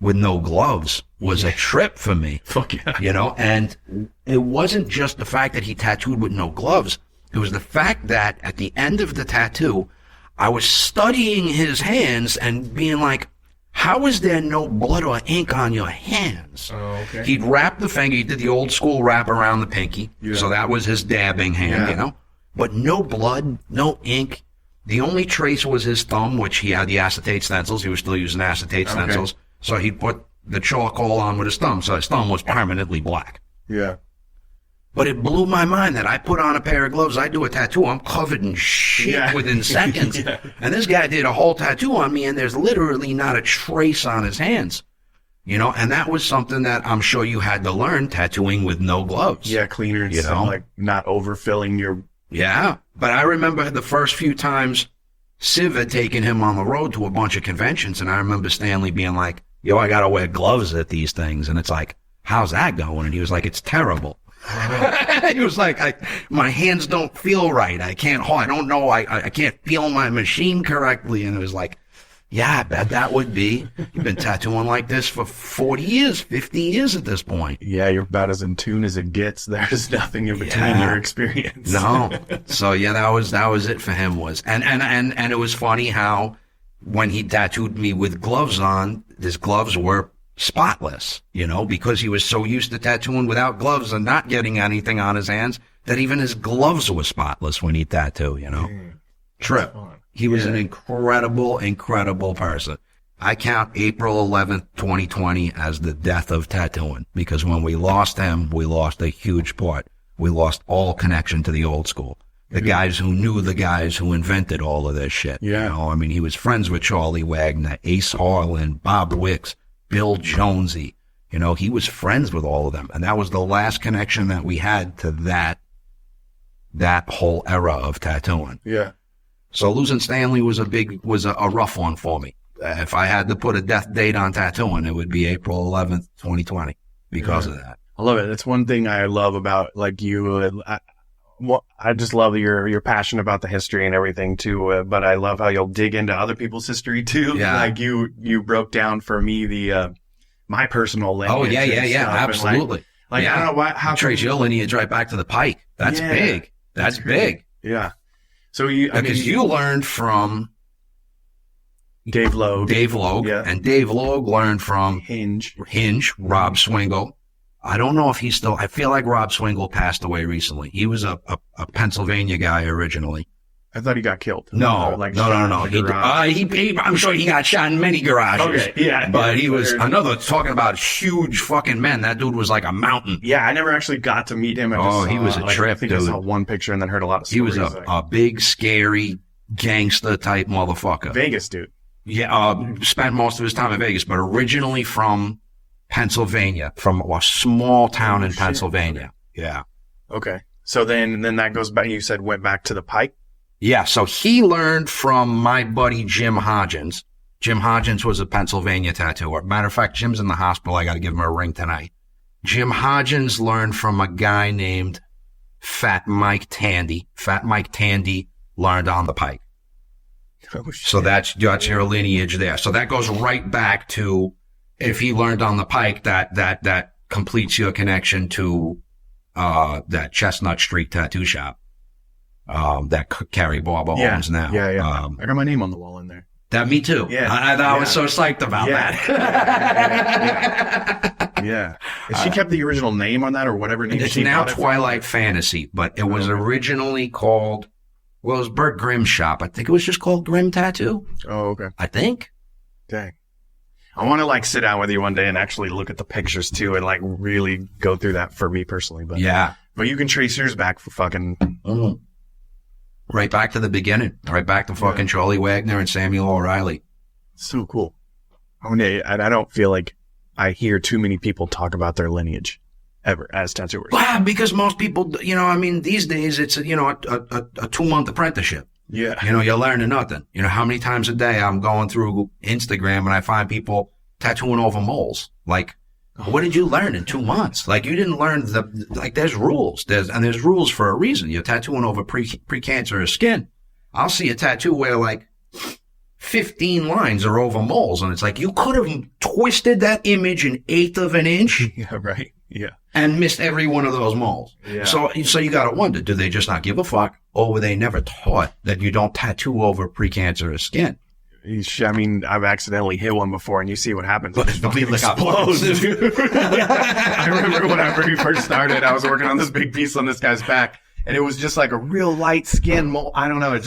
with no gloves was a trip for me. Fuck yeah. And it wasn't just the fact that he tattooed with no gloves, it was the fact that at the end of the tattoo, I was studying his hands and being like, how is there no blood or ink on your hands? Oh, okay. He'd wrap the finger. He did the old school wrap around the pinky. Yeah. So that was his dabbing hand, But no blood, no ink. The only trace was his thumb, which he had the acetate stencils. He was still using acetate stencils. So he put the charcoal on with his thumb. So his thumb was permanently black. Yeah. But it blew my mind that I put on a pair of gloves, I do a tattoo, I'm covered in shit within seconds. And this guy did a whole tattoo on me, and there's literally not a trace on his hands. And that was something that I'm sure you had to learn, tattooing with no gloves. Yeah, cleaners, like not overfilling your... Yeah, but I remember the first few times Civ had taken him on the road to a bunch of conventions, and I remember Stanley being like, yo, I gotta wear gloves at these things. And it's like, how's that going? And he was like, it's terrible. He was like, my hands don't feel right. I don't know. I can't feel my machine correctly. And it was like, yeah, I bet that would be. You've been tattooing like this for 40 years, 50 years at this point. Yeah, you're about as in tune as it gets. There's nothing in between your experience. No. So yeah, that was it for him and it was funny how when he tattooed me with gloves on, his gloves were spotless, because he was so used to tattooing without gloves and not getting anything on his hands that even his gloves were spotless when he tattooed, Trip. He was an incredible, incredible person. I count April 11th, 2020 as the death of tattooing, because when we lost him, we lost a huge part. We lost all connection to the old school. The guys who knew the guys who invented all of this shit. Yeah. I mean, he was friends with Charlie Wagner, Ace Harlan, Bob Wicks, Bill Jonesy, he was friends with all of them. And that was the last connection that we had to that whole era of tattooing. Yeah. So losing Stanley was a rough one for me. If I had to put a death date on tattooing, it would be April 11th, 2020 because of that. I love it. That's one thing I love about you. I just love that you're passionate about the history and everything too. But I love how you'll dig into other people's history too. Yeah. Like you broke down for me the my personal lineage. Oh yeah, absolutely. I don't know how trace your lineage right back to the Pike. That's big. That's big. Yeah. So because you learned from Dave Logue, and Dave Logue learned from Hinge, Rob Swingle. I don't know if he's still, I feel like Rob Swingle passed away recently. He was a Pennsylvania guy originally. I thought he got killed. No. I'm sure he got shot in many garages. Okay, yeah. But he was talking about huge fucking men. That dude was like a mountain. Yeah, I never actually got to meet him. He was a trip, I think dude. I saw one picture and then heard a lot of stories. He was a big, scary, gangster type motherfucker. Vegas dude. Yeah, spent most of his time in Vegas, but originally from Pennsylvania, from a small town in Pennsylvania. Yeah. Okay. So then that goes back, you said went back to the Pike? Yeah, so he learned from my buddy Jim Hodgins. Jim Hodgins was a Pennsylvania tattooer. Matter of fact, Jim's in the hospital. I got to give him a ring tonight. Jim Hodgins learned from a guy named Fat Mike Tandy. Fat Mike Tandy learned on the Pike. Oh, shit. So that's your lineage there. So that goes right back to if he learned on the Pike, that completes your connection to that Chestnut Street tattoo shop. That Carrie Barber owns now. Yeah. I got my name on the wall in there. That me too. Yeah. I was so psyched about that. Yeah. She kept the original name on that or whatever name it's she now got Twilight Fantasy, but it was originally called, it was Bert Grimm's shop. I think it was just called Grimm Tattoo. Oh, okay. I think. Dang. I want to sit down with you one day and actually look at the pictures too and really go through that for me personally. But yeah. But you can trace yours back for fucking... Mm-hmm. Right back to the beginning. Right back to fucking Charlie Wagner and Samuel O'Reilly. So cool. I don't feel like I hear too many people talk about their lineage ever as tattooers. Well, because most people, these days it's, a 2-month apprenticeship. Yeah. You're learning nothing. how many times a day I'm going through Instagram and I find people tattooing over moles. Like, what did you learn in 2 months? Like, you didn't learn there's rules. There's rules for a reason. You're tattooing over precancerous skin. I'll see a tattoo where 15 lines are over moles. And it's like, you could have twisted that image an eighth of an inch. Yeah, right. Yeah. And missed every one of those moles. Yeah. So you gotta wonder, do they just not give a fuck? Or were they never taught that you don't tattoo over precancerous skin? I mean, I've accidentally hit one before, and you see what happens. It explodes. I remember when I very first started, I was working on this big piece on this guy's back, and it was just like a real light skin mole. I don't know.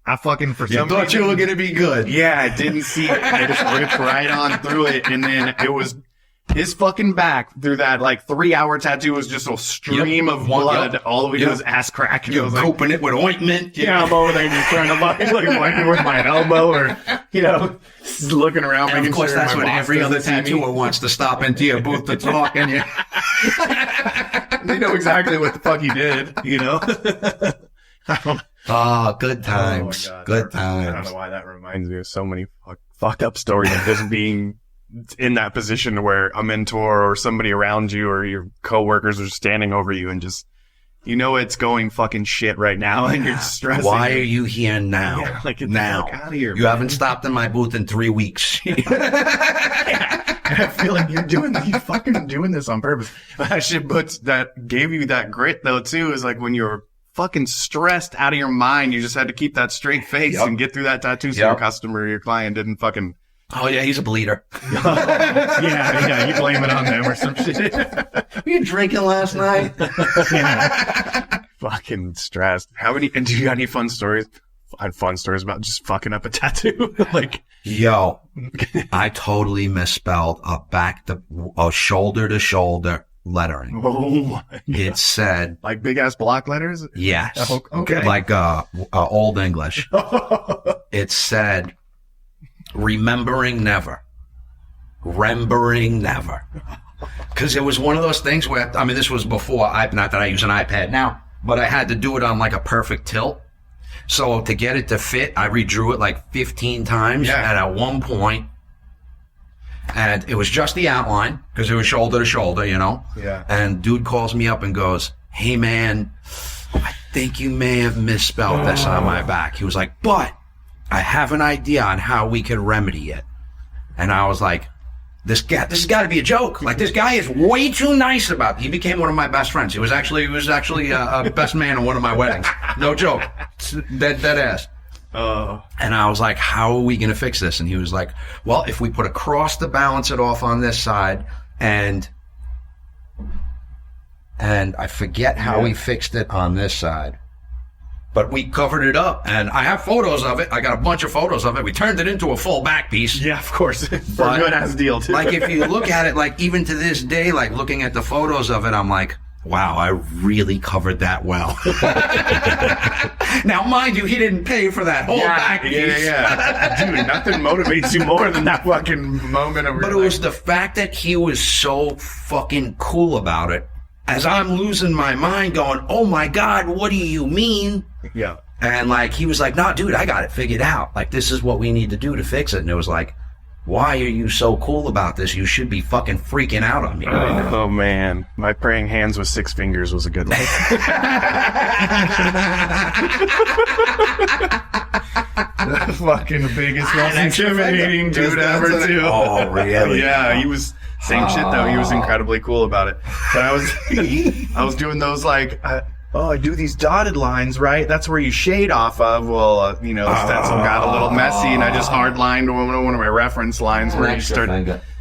I fucking for some reason, thought you were gonna be good. Yeah, I didn't see it. I just ripped right on through it, and then it was his fucking back through that 3-hour tattoo was just a stream of blood all the way to his ass crack. You're cooping it with ointment. Yeah, I'm over there just trying to wipe it with my elbow or, looking around. And of course, that's when every other tattooer wants to stop into your booth to talk, and they know exactly what the fuck he did, Oh, good times. Oh, good times. I don't know why that reminds me of so many fucked up stories of just being in that position where a mentor or somebody around you or your coworkers are standing over you and just, it's going fucking shit right now and you're stressing. Why are you here now? Yeah, now. Out of here, you haven't stopped in my booth in 3 weeks. I feel like you're fucking doing this on purpose. That gave you that grit though too, is when you're fucking stressed out of your mind, you just had to keep that straight face and get through that tattoo so your customer or your client didn't fucking... Oh yeah, he's a bleeder. yeah, you blame it on them or some shit. Were you drinking last night? Fucking stressed. Do you got any fun stories? I had fun stories about just fucking up a tattoo. Yo, I totally misspelled a shoulder to shoulder lettering. Oh my God. It said big ass block letters? Yes. Oh, okay. Old English. It said remembering never. Because it was one of those things where, this was before, not that I use an iPad now, but I had to do it on a perfect tilt. So to get it to fit, I redrew it 15 times. Yeah. And at one point, and it was just the outline, because it was shoulder to shoulder, Yeah. And dude calls me up and goes, "Hey man, I think you may have misspelled this on my back." He was like, "But I have an idea on how we can remedy it." And I was like, this has got to be a joke. This guy is way too nice about it. He became one of my best friends. He was actually a best man in one of my weddings. No joke. Dead ass. And I was like, how are we going to fix this? And he was like, well, if we put a cross to balance it off on this side, and I forget how we fixed it on this side. But we covered it up, and I have photos of it. I got a bunch of photos of it. We turned it into a full back piece. Yeah, of course. For a good ass deal, too. Like, if you look at it, like, even to this day, like, looking at the photos of it, I'm like, wow, I really covered that well. Now, mind you, he didn't pay for that whole back piece. Yeah. Dude, nothing motivates you more than that fucking moment of your But it life. was the fact that he was so fucking cool about it. As I'm losing my mind going, oh my God, what do you mean? Yeah. And like, he was like, no, dude, I got it figured out. Like, this is what we need to do to fix it. And it was like, why are you so cool about this? You should be fucking freaking out on me right now. Oh man. My praying hands with 6 fingers was a good one. The fucking biggest, most intimidating dude ever, too. Oh, really? Yeah, he was same shit though. He was incredibly cool about it. But I was doing those like, I do these dotted lines, right? That's where you shade off of. Well, the stencil got a little messy, and I just hardlined one of my reference lines where you start.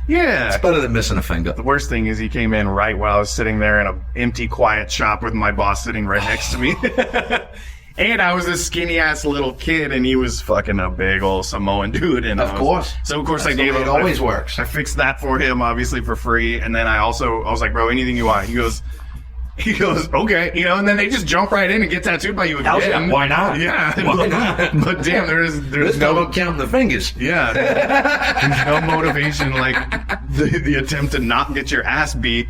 Yeah, it's better than missing a finger. The worst thing is he came in right while I was sitting there in an empty, quiet shop with my boss sitting right next to me. And I was a skinny ass little kid, and he was fucking a big old Samoan dude. And Of course, I gave him. It always works. I fixed that for him, obviously for free. And then I was like, bro, anything you want. He goes, okay, and then they just jump right in and get tattooed by you again. Yeah, why not? Yeah, why not? But damn, there's no counting the fingers. Yeah, there's no motivation like the attempt to not get your ass beat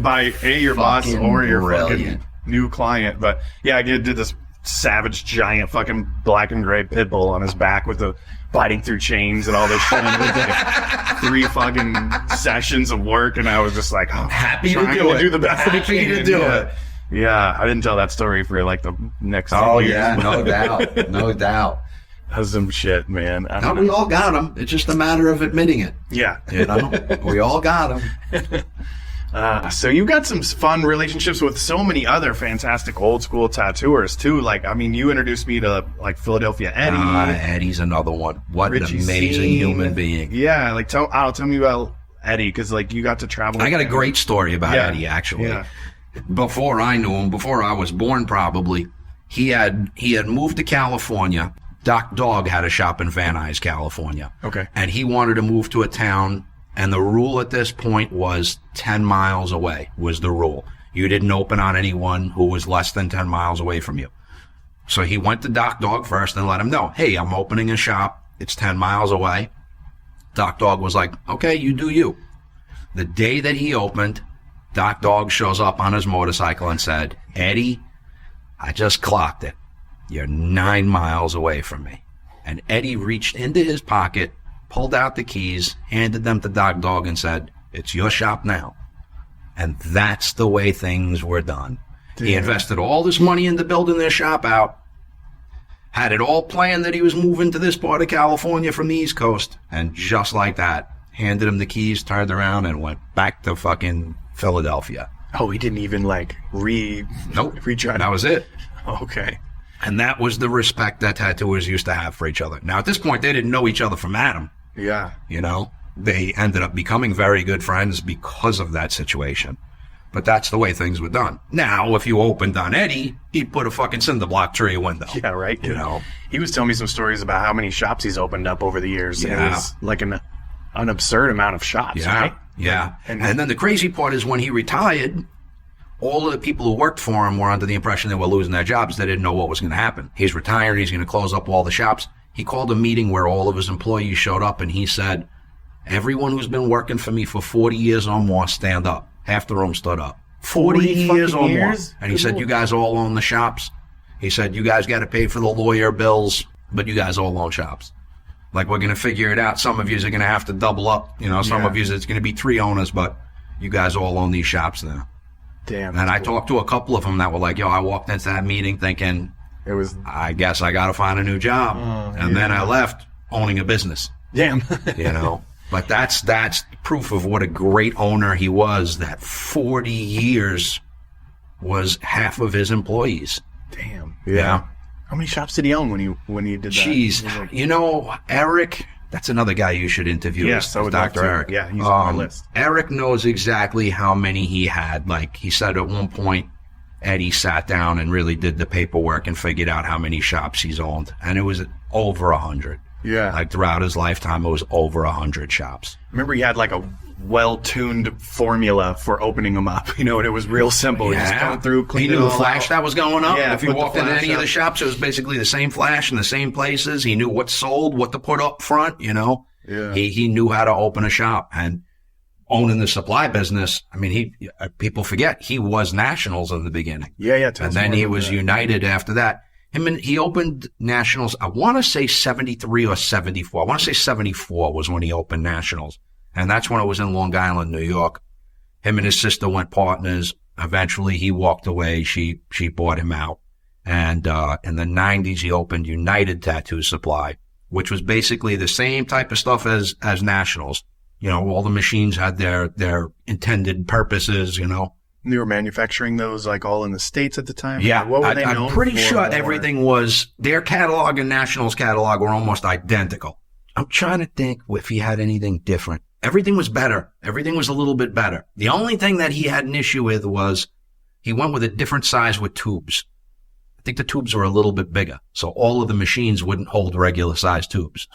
by your boss or your fucking new client. But yeah, I did this savage giant fucking black and gray pit bull on his back with the biting through chains and all this shit. And it was like 3 fucking sessions of work, and I was just like, happy to do the best I happy can. to do it. Yeah, I didn't tell that story for like the next. Oh 10 years. yeah, no doubt, no doubt. That's some shit, man. No, we all got them. It's just a matter of admitting it. Yeah, we all got them. So you got some fun relationships with so many other fantastic old school tattooers too. Like, I mean, you introduced me to like Philadelphia Eddie. Eddie's another one. What Richie an amazing Scene. Human being. Yeah, like tell me about Eddie, because like you got to travel. I got a great story about Eddie actually. Yeah. Before I knew him, before I was born, probably he had moved to California. Doc Dog had a shop in Van Nuys, California. Okay, and he wanted to move to a town. And the rule at this point was 10 miles away was the rule. You didn't open on anyone who was less than 10 miles away from you. So he went to Doc Dog first and let him know, hey, I'm opening a shop. It's 10 miles away. Doc Dog was like, okay, you do you. The day that he opened, Doc Dog shows up on his motorcycle and said, Eddie, I just clocked it. You're 9 miles away from me. And Eddie reached into his pocket, pulled out the keys, handed them to Doc Dog and said, it's your shop now. And that's the way things were done. Damn. He invested all this money into building their shop out, had it all planned that he was moving to this part of California from the East Coast, and just like that, handed him the keys, turned around, and went back to fucking Philadelphia. Oh, he didn't even like retry. That was it. Okay. And that was the respect that tattooers used to have for each other. Now, at this point, they didn't know each other from Adam. Yeah. They ended up becoming very good friends because of that situation. But that's the way things were done. Now, if you opened on Eddie, he'd put a fucking cinder block through your window. Yeah, right. He was telling me some stories about how many shops he's opened up over the years. Yeah. It was like an absurd amount of shops, right? Yeah. And then the crazy part is when he retired, all of the people who worked for him were under the impression they were losing their jobs. They didn't know what was going to happen. He's retired. He's going to close up all the shops. He called a meeting where all of his employees showed up, and he said, everyone who's been working for me for 40 years or more, stand up. Half the room stood up. 40 years or more. And he said, you guys all own the shops. He said, you guys got to pay for the lawyer bills, but you guys all own shops. Like, we're going to figure it out. Some of you are going to have to double up. Some of you, it's going to be 3 owners, but you guys all own these shops now. Damn. And I talked to a couple of them that were like, I walked into that meeting thinking, I guess I got to find a new job. And then I left owning a business. Damn. But that's proof of what a great owner he was, that 40 years was half of his employees. Damn. Yeah. How many shops did he own when he did that? Jeez. Eric, that's another guy you should interview. Yes, I would Dr. Eric. Yeah, he's on my list. Eric knows exactly how many he had. Like, he said at one point, Eddie sat down and really did the paperwork and figured out how many shops he's owned. And it was over 100. Yeah. Like throughout his lifetime, it was over 100 shops. Remember, he had like a well-tuned formula for opening them up, and it was real simple. Yeah. Just go through, clean he it knew all the flash out. that was going up. Yeah, If you walked into any of the shop. shops, it was basically the same flash in the same places. He knew what sold, what to put up front, Yeah. He knew how to open a shop. And owning the supply business, I mean, people forget, he was Nationals in the beginning. Yeah. And then he was United after that. He opened Nationals, I want to say 73 or 74. I want to say 74 was when he opened Nationals. And that's when it was in Long Island, New York. Him and his sister went partners. Eventually he walked away. She bought him out. And, in the 90s, he opened United Tattoo Supply, which was basically the same type of stuff as Nationals. All the machines had their intended purposes, They were manufacturing those like all in the States at the time. Yeah. What were they known I'm pretty for? sure everything was, their catalog and Nationals catalog were almost identical. I'm trying to think if he had anything different. Everything was better. Everything was a little bit better. The only thing that he had an issue with was he went with a different size with tubes. I think the tubes were a little bit bigger, so all of the machines wouldn't hold regular size tubes.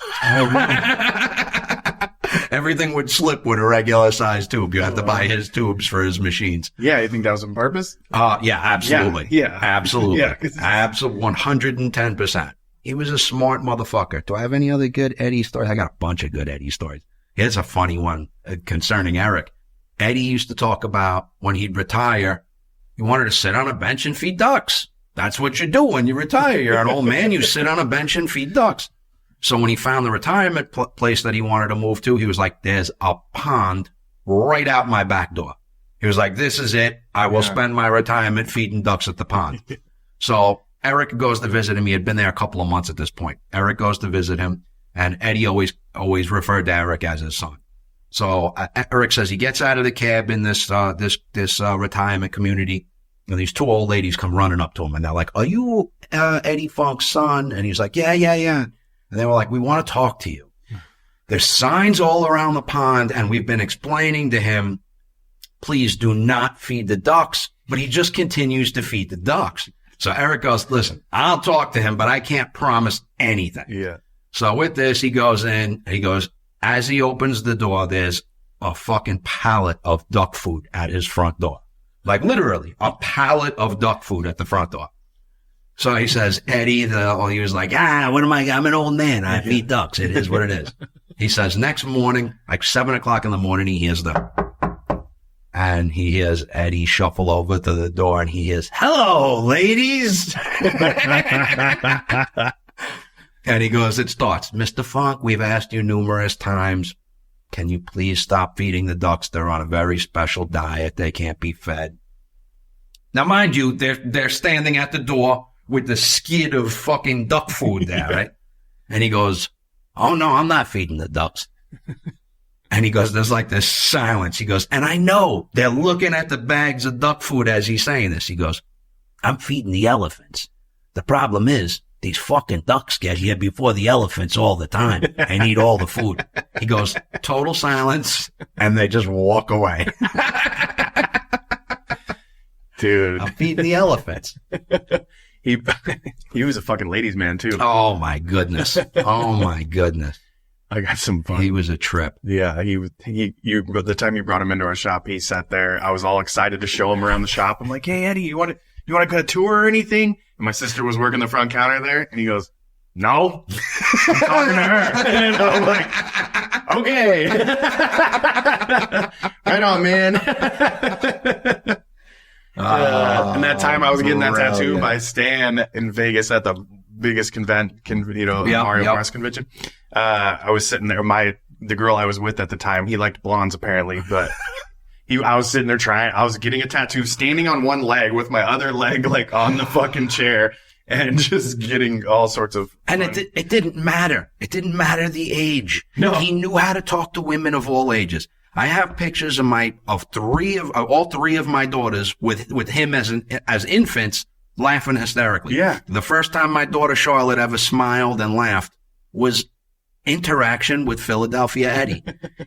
Everything would slip with a regular size tube. You had to buy his tubes for his machines. Yeah, you think that was on purpose? Yeah, absolutely. Yeah. Absolutely. Yeah. Absolutely. 110%. He was a smart motherfucker. Do I have any other good Eddie stories? I got a bunch of good Eddie stories. Here's a funny one concerning Eric. Eddie used to talk about when he'd retire, he wanted to sit on a bench and feed ducks. That's what you do when you retire. You're an old man. You sit on a bench and feed ducks. So when he found the retirement place that he wanted to move to, he was like, there's a pond right out my back door. He was like, this is it. I will spend my retirement feeding ducks at the pond. So Eric goes to visit him. He had been there a couple of months at this point. Eric goes to visit him, and Eddie always referred to Eric as his son. So Eric says he gets out of the cab in this retirement community, and these two old ladies come running up to him, and they're like, are you Eddie Funk's son? And he's like, yeah. And they were like, we want to talk to you. There's signs all around the pond, and we've been explaining to him, please do not feed the ducks, but he just continues to feed the ducks. So Eric goes, listen, I'll talk to him, but I can't promise anything. Yeah. So with this, he goes in, as he opens the door, there's a fucking pallet of duck food at his front door. Like literally a pallet of duck food at the front door. So he says, Eddie, he was like, what am I? I'm an old man. I feed ducks. It is what it is. He says, next morning, like 7:00 in the morning, he hears and he hears Eddie shuffle over to the door, and he hears, hello, ladies. And he goes, it starts, Mr. Funk, we've asked you numerous times. Can you please stop feeding the ducks? They're on a very special diet. They can't be fed. Now, mind you, they're standing at the door with the skid of fucking duck food there, right? And he goes, oh no, I'm not feeding the ducks. And he goes, there's like this silence. He goes, and I know they're looking at the bags of duck food as he's saying this. He goes, I'm feeding the elephants. The problem is these fucking ducks get here before the elephants all the time and eat all the food. He goes, total silence. And they just walk away. Dude. I'm feeding the elephants. He was a fucking ladies' man too. Oh my goodness. Oh my goodness. I got some fun. He was a trip. Yeah, the time you brought him into our shop, he sat there. I was all excited to show him around the shop. I'm like, hey Eddie, you want to get a tour or anything? And my sister was working the front counter there, and he goes, no, I'm talking to her. And I'm like, okay. Right on, man. And that time I was getting that tattoo by Stan in Vegas at the biggest convention, Mario Bros convention. I was sitting there. The girl I was with at the time, he liked blondes apparently, but I was sitting there I was getting a tattoo, standing on one leg with my other leg like on the fucking chair, and just getting all sorts of. And it didn't matter. It didn't matter the age. No. He knew how to talk to women of all ages. I have pictures of all three of my daughters with him as infants laughing hysterically. Yeah. The first time my daughter Charlotte ever smiled and laughed was interaction with Philadelphia Eddie.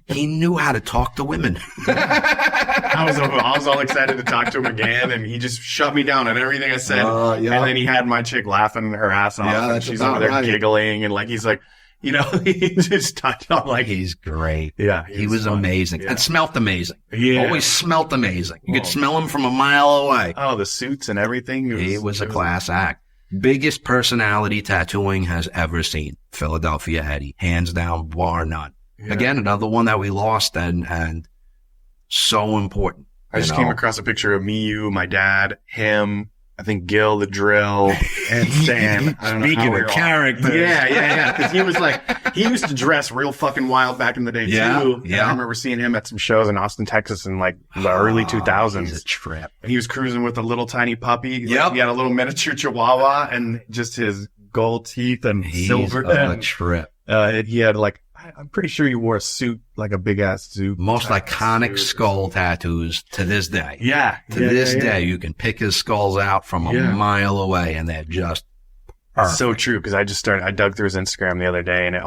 He knew how to talk to women. I was all excited to talk to him again, and he just shut me down on everything I said. And then he had my chick laughing her ass off, and she's over there giggling, and like he's like, you know, he just touched on like he's great. Yeah, he was amazing and smelt amazing. Yeah, always smelt amazing. You could smell him from a mile away. Oh, the suits and everything. He was a class act. Biggest personality tattooing has ever seen. Philadelphia Eddie, hands down, bar none. Yeah. Again, another one that we lost and so important. I just came across a picture of me, you, my dad, him, I think Gil the Drill, and Stan. Speaking of characters. Yeah. Because he used to dress real fucking wild back in the day too. Yeah. I remember seeing him at some shows in Austin, Texas in like the early 2000s. He's a trip. And he was cruising with a little tiny puppy. Yep. He had a little miniature chihuahua and just his gold teeth and silver. He's a trip. He had like, I'm pretty sure he wore a suit, like a big ass suit. Most iconic skull tattoos to this day. Yeah. To this day, you can pick his skulls out from a mile away and they're just perfect. So true. Cause I dug through his Instagram the other day and it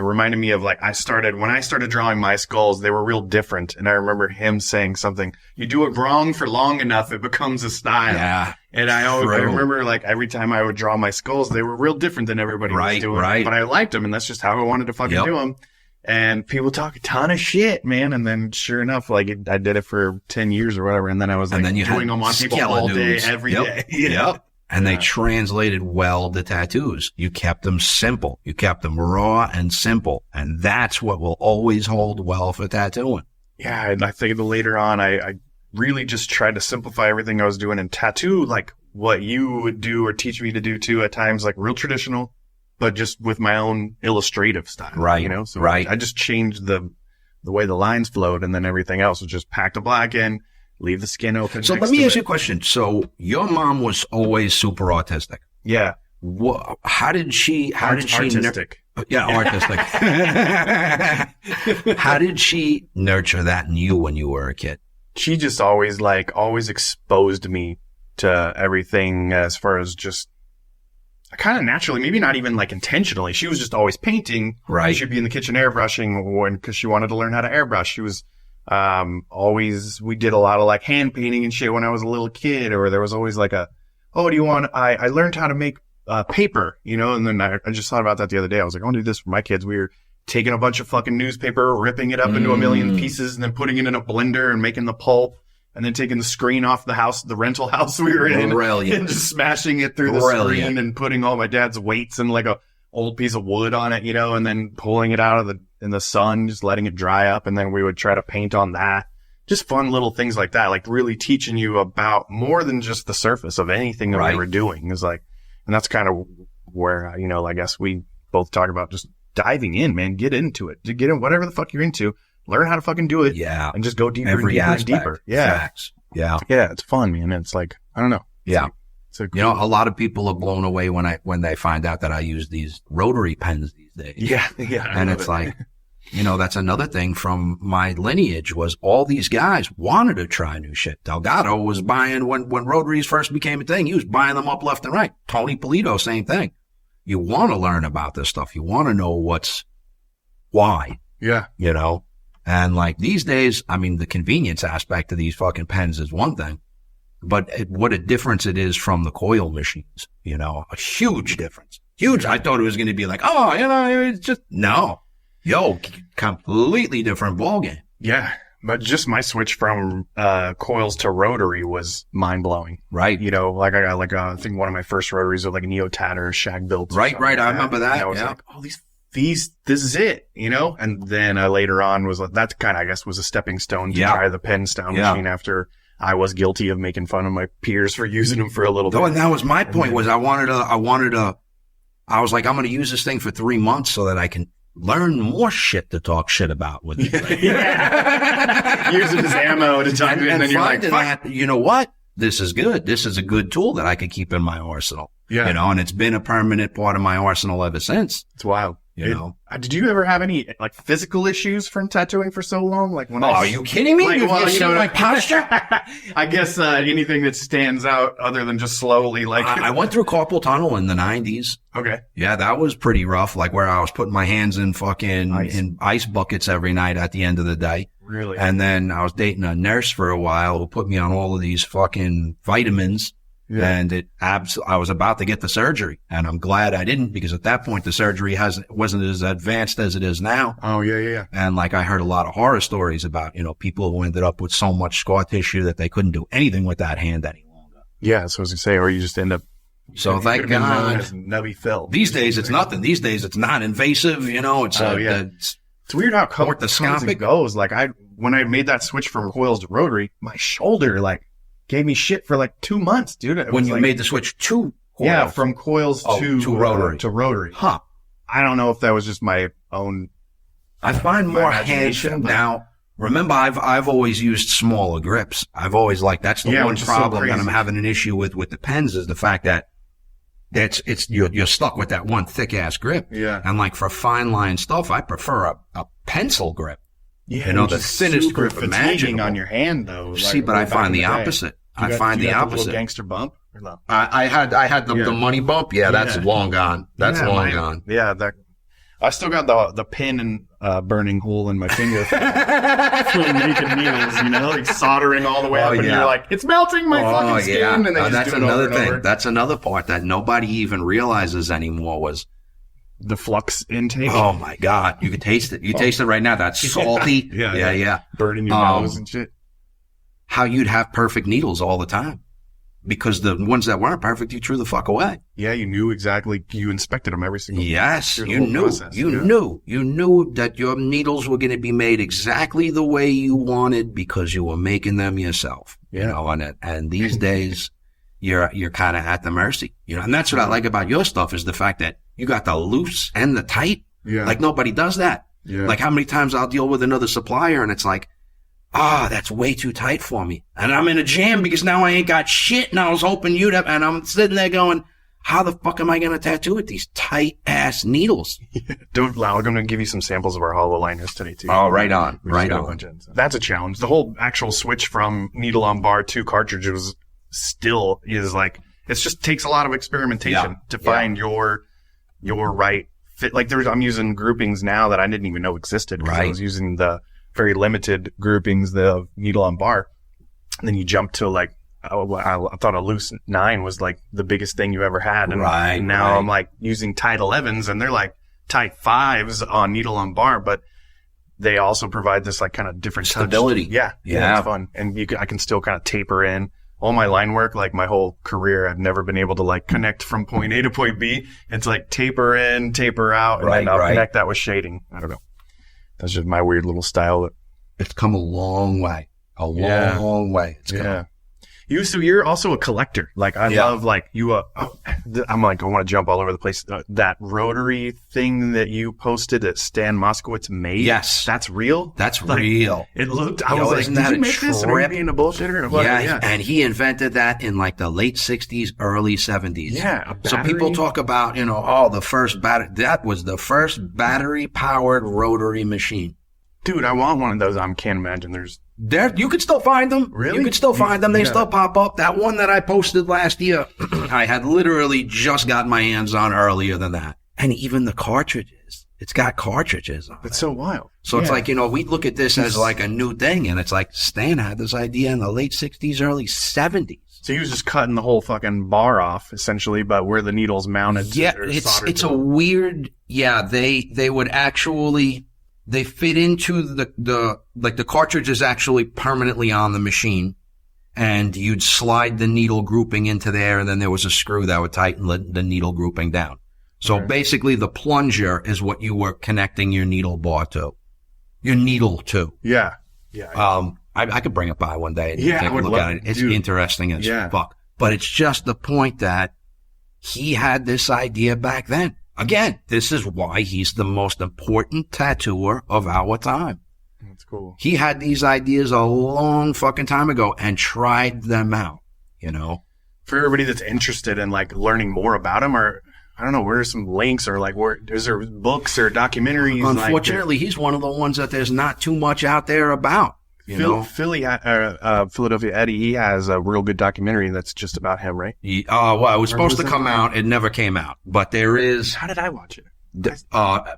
reminded me of like, when I started drawing my skulls, they were real different. And I remember him saying something, you do it wrong for long enough, it becomes a style. Yeah. And I remember like every time I would draw my skulls, they were real different than everybody was doing. Right. But I liked them and that's just how I wanted to fucking do them. And people talk a ton of shit, man. And then sure enough, like I did it for 10 years or whatever. And then I was like doing them on people all day, every day. Yep. And they translated well the tattoos. You kept them simple. You kept them raw and simple. And that's what will always hold well for tattooing. Yeah. And I think later on, I really just tried to simplify everything I was doing and tattoo like what you would do or teach me to do too at times, like real traditional, but just with my own illustrative style. Right. You know, so I just changed the way the lines flowed and then everything else was just packed a black in, leave the skin open. So let me ask you a question. So your mom was always super autistic. Yeah. How did she artistic. Artistic. How did she nurture that in you when you were a kid? She just always exposed me to everything as far as just kind of naturally, maybe not even like intentionally. She was just always painting. Right. She'd be in the kitchen airbrushing because she wanted to learn how to airbrush. She was we did a lot of like hand painting and shit when I was a little kid, or there was always like I learned how to make paper, you know, and then I just thought about that the other day. I was like, I want to do this for my kids. We were taking a bunch of fucking newspaper, ripping it up into a million pieces and then putting it in a blender and making the pulp and then taking the screen off the rental house we were in and just smashing it through the screen and putting all my dad's weights and like a old piece of wood on it, you know, and then pulling it out in the sun, just letting it dry up. And then we would try to paint on that. Just fun little things like that, like really teaching you about more than just the surface of anything that we were doing. Is like, and that's kind of where, you know, I guess we both talk about just diving in, man, get into it, get in whatever the fuck you're into, learn how to fucking do it. Yeah. And just go deeper and deeper and deeper. Yeah. Facts. Yeah. Yeah. It's fun, man. It's like, I don't know. Yeah. Cool. You know, a lot of people are blown away when they find out that I use these rotary pens these days. Yeah. Yeah. And it's like, you know, that's another thing from my lineage was all these guys wanted to try new shit. Delgado was buying, when rotaries first became a thing, he was buying them up left and right. Tony Polito, same thing. You want to learn about this stuff. You want to know why. Yeah. You know, and like these days, I mean, the convenience aspect of these fucking pens is one thing, but what a difference it is from the coil machines, you know, a huge difference. Huge. I thought it was going to be like, oh, you know, it's just, no. Yo, completely different ballgame. Yeah. But just my switch from coils to rotary was mind blowing. Right. You know, like I got I think one of my first rotaries was like a Neo-Tat or shag built. Right. I remember that. And I was like, oh, this is it, you know? And then later on was like, that's kind of, I guess, was a stepping stone to try the pen style machine after I was guilty of making fun of my peers for using them for a little bit. And that was my point was I was like, I'm going to use this thing for 3 months so that I can learn more shit to talk shit about with it. Yeah. Use it as ammo to talk and then you're like, fuck. You know what? This is good. This is a good tool that I could keep in my arsenal. Yeah. You know, and it's been a permanent part of my arsenal ever since. It's wild. You know? Did you ever have any like physical issues from tattooing for so long? Like when are you kidding me? Like, you see my posture? I guess anything that stands out other than just slowly like. I went through carpal tunnel in the 90s. Okay. Yeah, that was pretty rough. Like where I was putting my hands in fucking in ice buckets every night at the end of the day. Really? And then I was dating a nurse for a while who put me on all of these fucking vitamins. Yeah. And I was about to get the surgery, and I'm glad I didn't, because at that point the surgery wasn't as advanced as it is now. Oh, yeah. And like I heard a lot of horror stories about, people who ended up with so much scar tissue that they couldn't do anything with that hand any longer. Yeah, that's what I was gonna say, or you just end up. So thank God. Nubby Phil. These days it's nothing. These days it's not invasive, It's it's weird how it goes. Like when I made that switch from coils to rotary, my shoulder gave me shit for 2 months, dude. When you made the switch to coils. Yeah, from coils to rotary. To rotary. Huh. I don't know if that was just my own. I find more hands now. Remember, I've always used smaller grips. I've always that's the one problem that I'm having an issue with the pens, is the fact that you're stuck with that one thick ass grip. Yeah. And for fine line stuff, I prefer a pencil grip. Yeah, the thinnest grip imaginable on your hand, though. See, but I find the opposite. I find the opposite. Little gangster bump? Or no? I had the money bump. Yeah, that's long gone. That's long gone. Yeah, I still got the pin and burning hole in my finger from making needles. Soldering all the way up, and you're like, it's melting my fucking skin. And then that's another thing. That's another part that nobody even realizes anymore was the flux intake. Oh my God. You can taste it. You taste it right now. That's salty. Yeah. Burning your nose and shit. How you'd have perfect needles all the time. Because the ones that weren't perfect, you threw the fuck away. Yeah, you knew exactly. You inspected them every single. Yes, you knew. You knew that your needles were going to be made exactly the way you wanted because you were making them yourself. Yeah. And these days, you're kind of at the mercy. And that's what I like about your stuff, is the fact that you got the loose and the tight. Yeah. Like nobody does that. Yeah. How many times I'll deal with another supplier and it's like, that's way too tight for me. And I'm in a jam because now I ain't got shit, and I was hoping you'd have, and I'm sitting there going, how the fuck am I going to tattoo with these tight ass needles? I'm going to give you some samples of our hollow liners today too. Oh, right on. That's a challenge. The whole actual switch from needle on bar to cartridge is it just takes a lot of experimentation to find your right fit. I'm using groupings now that I didn't even know existed. Right. I was using the very limited groupings, the needle on bar. And then you jump to I thought a loose 9 was the biggest thing you ever had. And now I'm using tight 11s, and they're tight 5s on needle on bar, but they also provide this kind of different stability. Touch. Yeah. It's fun. And I can still kind of taper in all my line work. My whole career, I've never been able to connect from point A to point B. It's taper in, taper out, and then I'll connect that with shading. I don't know. That's just my weird little style. It's come a long way. Long way. It's come. You're also a collector. I love you. I'm I want to jump all over the place. That rotary thing that you posted that Stan Moskowitz made. Yes, that's real. That's real. It looked. I was isn't that did you make this? Or are you being a bullshitter? Yeah, and he invented that in the late '60s, early '70s. Yeah. So people talk about the first battery. That was the first battery powered rotary machine. Dude, I want one of those. I can't imagine you could still find them. Really? You could still find them. They still pop up. That one that I posted last year, I had literally just got my hands on earlier than that. And even the cartridges. It's got cartridges on it. It's so wild. So it's we look at this as a new thing, and it's Stan had this idea in the late 60s, early 70s. So he was just cutting the whole fucking bar off, essentially, but where the needle's mounted. Yeah, it's a weird, they would actually... They fit into the cartridge is actually permanently on the machine, and you'd slide the needle grouping into there, and then there was a screw that would tighten the needle grouping down. So basically the plunger is what you were connecting your needle bar to. Your needle to. Yeah. I could bring it by one day and take a look at it. It's interesting as fuck. But it's just the point that he had this idea back then. Again, this is why he's the most important tattooer of our time. That's cool. He had these ideas a long fucking time ago and tried them out, For everybody that's interested in learning more about him, or I don't know, where are some links or like where is there books or documentaries? Unfortunately, he's one of the ones that there's not too much out there about. Philadelphia Eddie, he has a real good documentary that's just about him, right? Well, it was supposed to come out. It never came out. But there is... How did I watch it?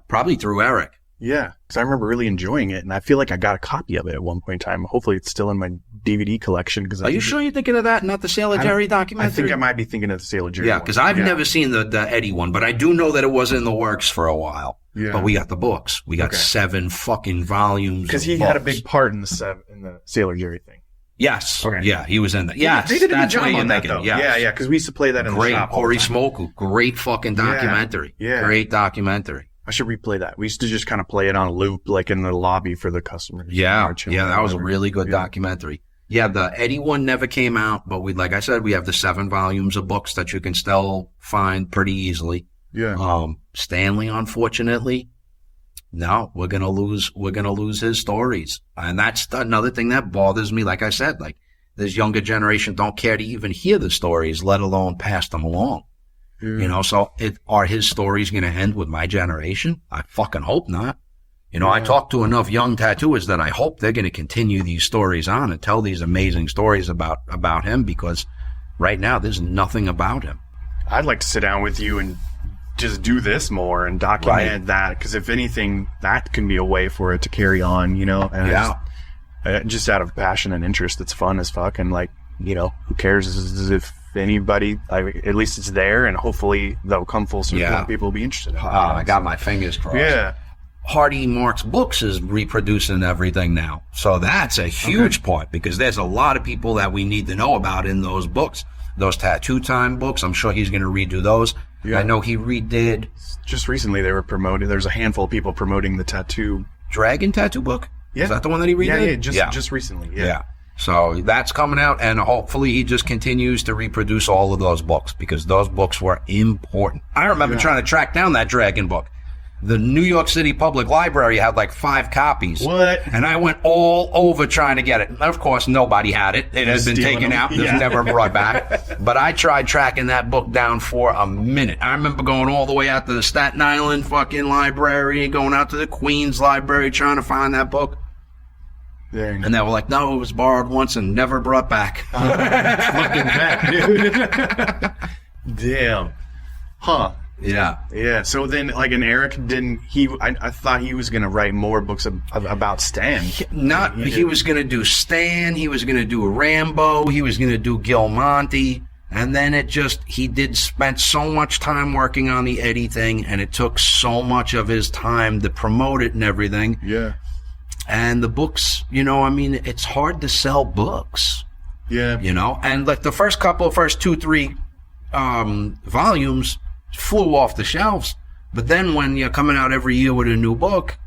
Probably through Eric. Yeah, because I remember really enjoying it, and I feel like I got a copy of it at one point in time. Hopefully it's still in my DVD collection. Are you sure you're thinking of that, not the Sailor Jerry documentary? I think I might be thinking of the Sailor Jerry one. Yeah, because I've never seen the Eddie one, but I do know that it was in the works for a while. Yeah. But we got the books. We got 7 fucking volumes. Because he had a big part in the Sailor Jerry thing. Yes. Okay. Yeah, he was in that. Yes. They did a good job on that, though. Yeah, because we used to play that in the shop. Corey Smoku. Great fucking documentary. Yeah. Great documentary. I should replay that. We used to just kind of play it on a loop, like in the lobby for the customers. Yeah. Yeah, that was a really good documentary. Yeah, the Eddie one never came out, but like I said, we have the 7 volumes of books that you can still find pretty easily. Yeah. Stanley, unfortunately, no, we're gonna lose his stories. And that's another thing that bothers me. Like I said, like this younger generation don't care to even hear the stories, let alone pass them along. You know, so are his stories going to end with my generation? I fucking hope not. You know, I talk to enough young tattooers that I hope they're going to continue these stories on and tell these amazing stories about him, because right now there's nothing about him. I'd like to sit down with you and just do this more and document that, because if anything, that can be a way for it to carry on, you know? And just out of passion and interest, it's fun as fuck. And like, you know, who cares if anybody, at least it's there, and hopefully they'll come full circle and people will be interested in it. I got my fingers crossed. Yeah. Hardy Marks Books is reproducing everything now. So that's a huge part, because there's a lot of people that we need to know about in those books. Those Tattoo Time books, I'm sure he's going to redo those. Yeah. I know he redid. Just recently they were promoting, there's a handful of people promoting the Dragon Tattoo book? Yeah. Is that the one that he redid? Yeah, just recently. Yeah. So that's coming out, and hopefully he just continues to reproduce all of those books, because those books were important. I remember trying to track down that Dragon book. The New York City Public Library had like 5 copies. What? And I went all over trying to get it. And of course, nobody had it. It had been taken out. It was never brought back. But I tried tracking that book down for a minute. I remember going all the way out to the Staten Island fucking library, going out to the Queens library, trying to find that book. And they were like, no, it was borrowed once and never brought back. Fucking that, dude. Damn. Huh. Yeah. So then, like, and Eric I thought he was going to write more books about Stan. He was going to do Stan, he was going to do Rambo, he was going to do Gil Monty. And then he spent so much time working on the Eddie thing, and it took so much of his time to promote it and everything. Yeah. And the books, you know, I mean, it's hard to sell books. Yeah. You know, and like the first 2, 3 volumes flew off the shelves. But then when you're coming out every year with a new book,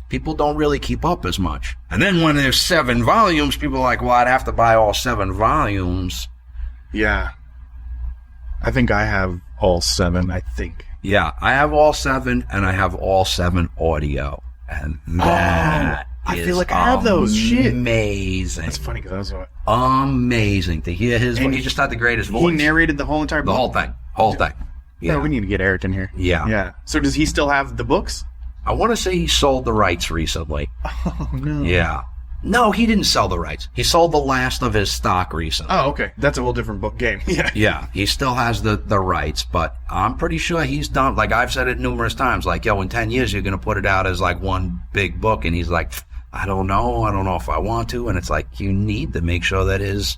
people don't really keep up as much. And then when there's 7 volumes, people are like, well, I'd have to buy all 7 volumes. Yeah. I think I have all 7, I think. Yeah, I have all 7, and I have all 7 audio. And that I feel like I have those. Shit. Amazing. That's funny, because amazing to hear his voice. He just had the greatest voice. He narrated the whole entire book? The whole thing. Yeah, we need to get Eric in here. Yeah. So does he still have the books? I want to say he sold the rights recently. Oh, no. Yeah. No, he didn't sell the rights. He sold the last of his stock recently. Oh, okay. That's a whole different book game. Yeah, he still has the rights, but I'm pretty sure he's done. Like, I've said it numerous times, like, yo, in 10 years, you're going to put it out as, like, one big book. And he's like, I don't know if I want to. And it's like, you need to make sure that his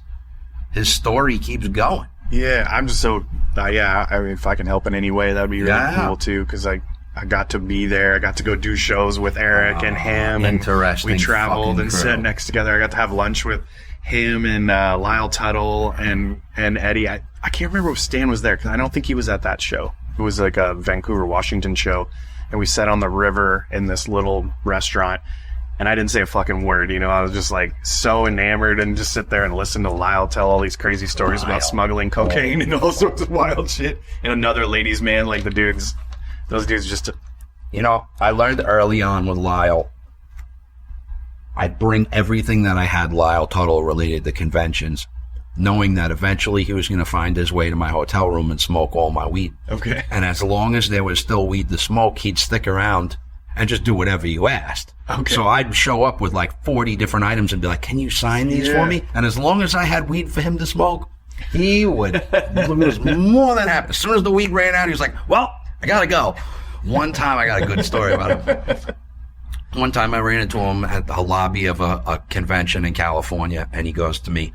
story keeps going. Yeah, I'm just so, I mean, if I can help in any way, that'd be really cool, too, because I got to be there. I got to go do shows with Eric and him. Interesting. And we traveled and sat next together. I got to have lunch with him and Lyle Tuttle and Eddie. I can't remember if Stan was there, because I don't think he was at that show. It was like a Vancouver, Washington show. And we sat on the river in this little restaurant. And I didn't say a fucking word, you know. I was just like so enamored, and just sit there and listen to Lyle tell all these crazy stories about smuggling cocaine and all sorts of wild shit. And another ladies' man, like those dudes just... You know, I learned early on with Lyle, I'd bring everything that I had Lyle Tuttle related to conventions. knowing that eventually he was going to find his way to my hotel room and smoke all my weed. Okay. And as long as there was still weed to smoke, he'd stick around and just do whatever you asked. Okay. So I'd show up with like 40 different items and be like, can you sign these for me? And as long as I had weed for him to smoke, he was more than happy. As soon as the weed ran out, he was like, well, I got to go. One time, I got a good story about him. One time I ran into him at the lobby of a convention in California, and he goes to me,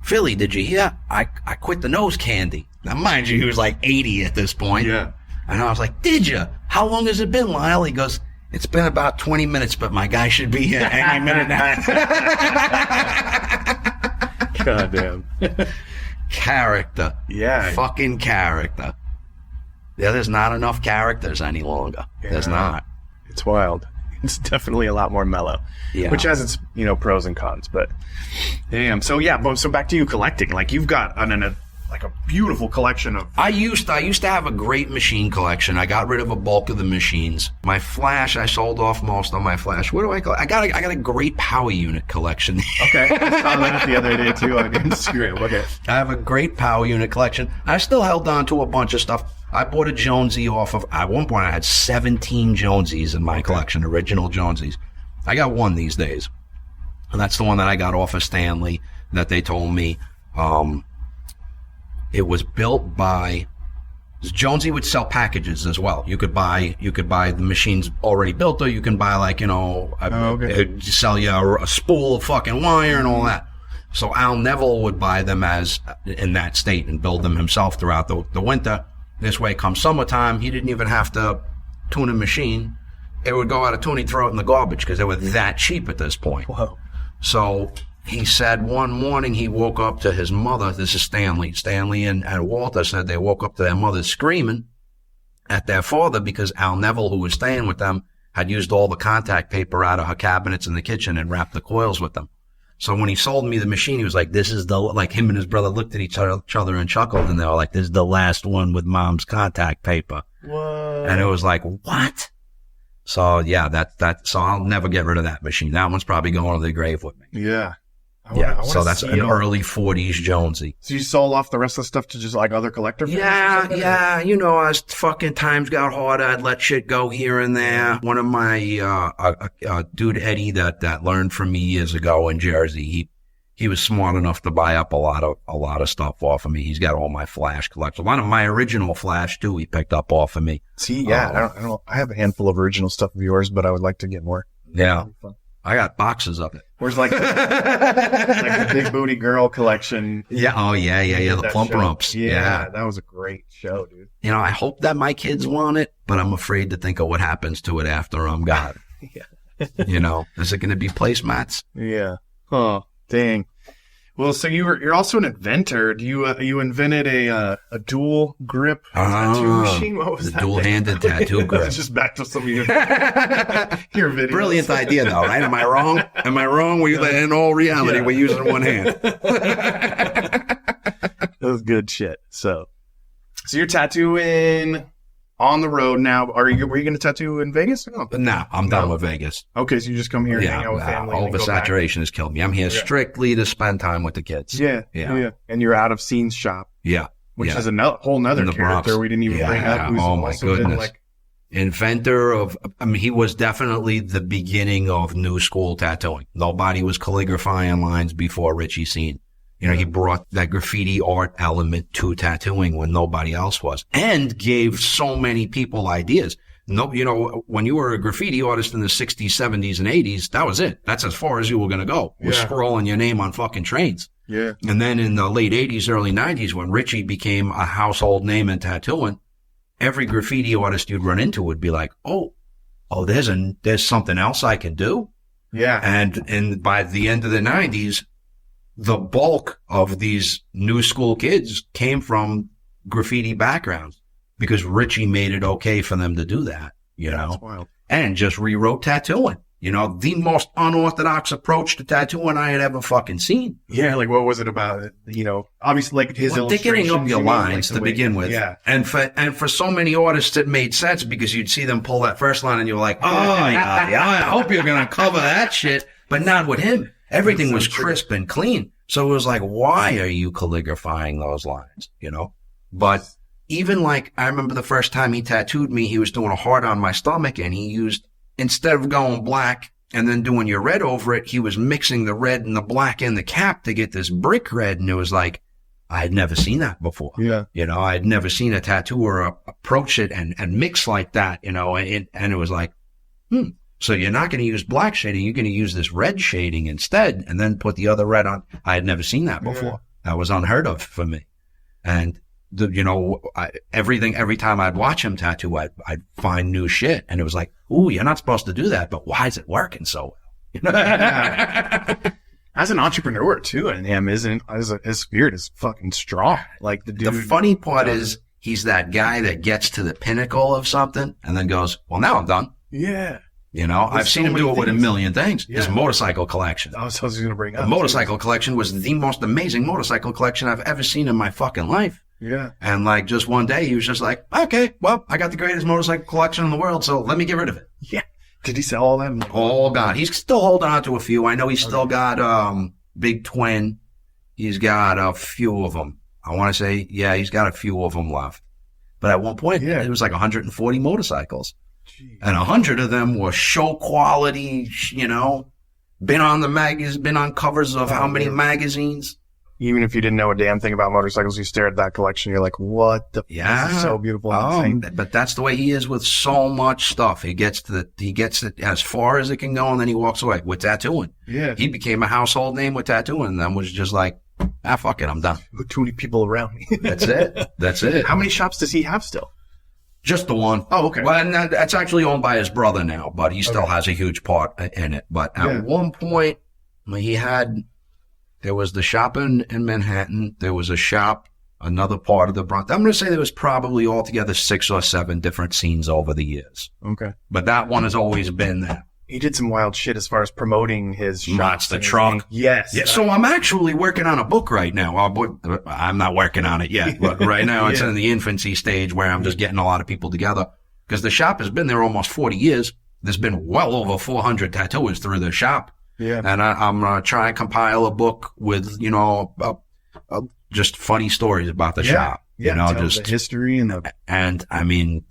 Philly, did you hear? I quit the nose candy. Now, mind you, he was like 80 at this point. Yeah. And I was like, did you? How long has it been, Lyle? He goes, it's been about 20 minutes, but my guy should be here any minute now. God damn. Character. Yeah. Fucking character. Yeah, there's not enough characters any longer. Yeah. There's not. It's wild. It's definitely a lot more mellow. Yeah. Which has its, pros and cons, but damn. So yeah, so back to you collecting. Like you've got a beautiful collection of... I used to have a great machine collection. I got rid of a bulk of the machines. My flash, I sold off most of my flash. What do I collect? I got a great power unit collection. Okay. I saw that the other day too on Instagram. Okay. I have a great power unit collection. I still held on to a bunch of stuff. I bought a Jonesy off of... At one point, I had 17 Jonesies in my collection, original Jonesies. I got one these days. And that's the one that I got off of Stanley that they told me... It was built by Jonesy would sell packages as well. You could buy the machines already built, or you can buy it'd sell you a spool of fucking wire and all that. So Al Neville would buy them as in that state and build them himself throughout the winter. This way, come summertime, he didn't even have to tune a machine. It would go out of tune, he'd throw it in the garbage because they were that cheap at this point. Whoa. So he said one morning he woke up to his mother. This is Stanley. Stanley and Walter said they woke up to their mother screaming at their father because Al Neville, who was staying with them, had used all the contact paper out of her cabinets in the kitchen and wrapped the coils with them. So when he sold me the machine, he was like, him and his brother looked at each other and chuckled, and they were like, this is the last one with mom's contact paper. Whoa. And it was like, what? So yeah, so I'll never get rid of that machine. That one's probably going to the grave with me. Yeah. So that's an early 40s Jonesy. So you sold off the rest of the stuff to just like other collector fans? Yeah. As fucking times got harder, I'd let shit go here and there. One of my, dude Eddie that learned from me years ago in Jersey, he was smart enough to buy up a lot of stuff off of me. He's got all my Flash collection. A lot of my original Flash too, he picked up off of me. See, yeah, I don't know. I have a handful of original stuff of yours, but I would like to get more. Yeah. I got boxes of it. Where's like the Big Booty Girl collection? Yeah. Oh, yeah. The Plump Rumps. Yeah. That was a great show, dude. I hope that my kids want it, but I'm afraid to think of what happens to it after I'm gone. Yeah. Is it going to be placemats? Yeah. Oh, dang. Well, so you're also an inventor. You invented a dual grip tattoo machine? What was that? Dual-handed tattoo grip. That's just back to some of your videos. Brilliant idea, though, right? Am I wrong? In all reality, we're using one hand. That was good shit. So you're tattooing on the road now. Were you going to tattoo in Vegas? No, I'm done with Vegas. Okay, so you just come here and hang out with family. Oversaturation has killed me. I'm here strictly to spend time with the kids. Yeah. And you're out of Scene's shop. Yeah. Which is whole nother character Bronx. We didn't even bring up. Oh my goodness. Inventor of, he was definitely the beginning of new school tattooing. Nobody was calligraphing lines before Richie Scene. He brought that graffiti art element to tattooing when nobody else was, and gave so many people ideas. When you were a graffiti artist in the 60s, 70s, and 80s, that was it. That's as far as you were going to go. Was scrolling your name on fucking trains. Yeah. And then in the late 80s, early 90s, when Richie became a household name in tattooing, every graffiti artist you'd run into would be like, oh, there's something else I can do. Yeah. And by the end of the 90s, the bulk of these new school kids came from graffiti backgrounds because Richie made it okay for them to do that, That's wild. And just rewrote tattooing. The most unorthodox approach to tattooing I had ever fucking seen. Yeah, like what was it about it? Obviously like his illustrations. Thickening up your lines to begin with. Yeah. And for so many artists it made sense because you'd see them pull that first line and you're like, I hope you're going to cover that shit. But not with him. Everything was crisp and clean. So it was like, why are you calligraphing those lines? You know? But even like, I remember the first time he tattooed me, he was doing a heart on my stomach, and he used, instead of going black and then doing your red over it, he was mixing the red and the black in the cap to get this brick red. And it was like, I had never seen that before. Yeah. You know, I had never seen a tattooer approach it and mix like that, you know, and it was like, so you're not going to use black shading. You're going to use this red shading instead and then put the other red on. I had never seen that before. Yeah. That was unheard of for me. And you know, every time I'd watch him tattoo, I'd find new shit. And it was like, ooh, you're not supposed to do that, but why is it working so well? You know? As an entrepreneur too, and him his spirit is fucking strong. Like the dude. The funny part is he's that guy that gets to the pinnacle of something and then goes, well, now I'm done. Yeah. You know, I've seen him do it with a million things. Yeah. His motorcycle collection. I was going to bring up. The motorcycle collection was the most amazing motorcycle collection I've ever seen in my fucking life. Yeah. And like just one day he was just like, okay, well, I got the greatest motorcycle collection in the world, so let me get rid of it. Yeah. Did he sell all them? Oh God. He's still holding on to a few. I know he's still got, Big Twin. He's got a few of them. I want to say, yeah, he's got a few of them left. But at one point, it was like 140 motorcycles. Jeez. And 100 of them were show quality, you know, been on covers of how many magazines. Even if you didn't know a damn thing about motorcycles, you stare at that collection, you're like, what the this is so beautiful and insane. But that's the way he is with so much stuff. He gets it as far as it can go, and then he walks away with tattooing. Yeah. He became a household name with tattooing, and then was just like, fuck it, I'm done. Too many people around me. That's it. How many shops does he have still? Just the one. Oh, okay. Well, and that's actually owned by his brother now, but he still has a huge part in it. But at one point, there was the shop in Manhattan. There was a shop, another part of the Bronx. I'm going to say there was probably altogether 6 or 7 different scenes over the years. Okay. But that one has always been there. He did some wild shit as far as promoting his shops. Monster Truck. Yes. Yeah, so I'm actually working on a book right now. I'm not working on it yet, but right now it's in the infancy stage where I'm just getting a lot of people together. Because the shop has been there almost 40 years. There's been well over 400 tattooers through the shop. Yeah. And I'm going to try and compile a book with, you know, just funny stories about the shop. Yeah. You know, just the history and I mean,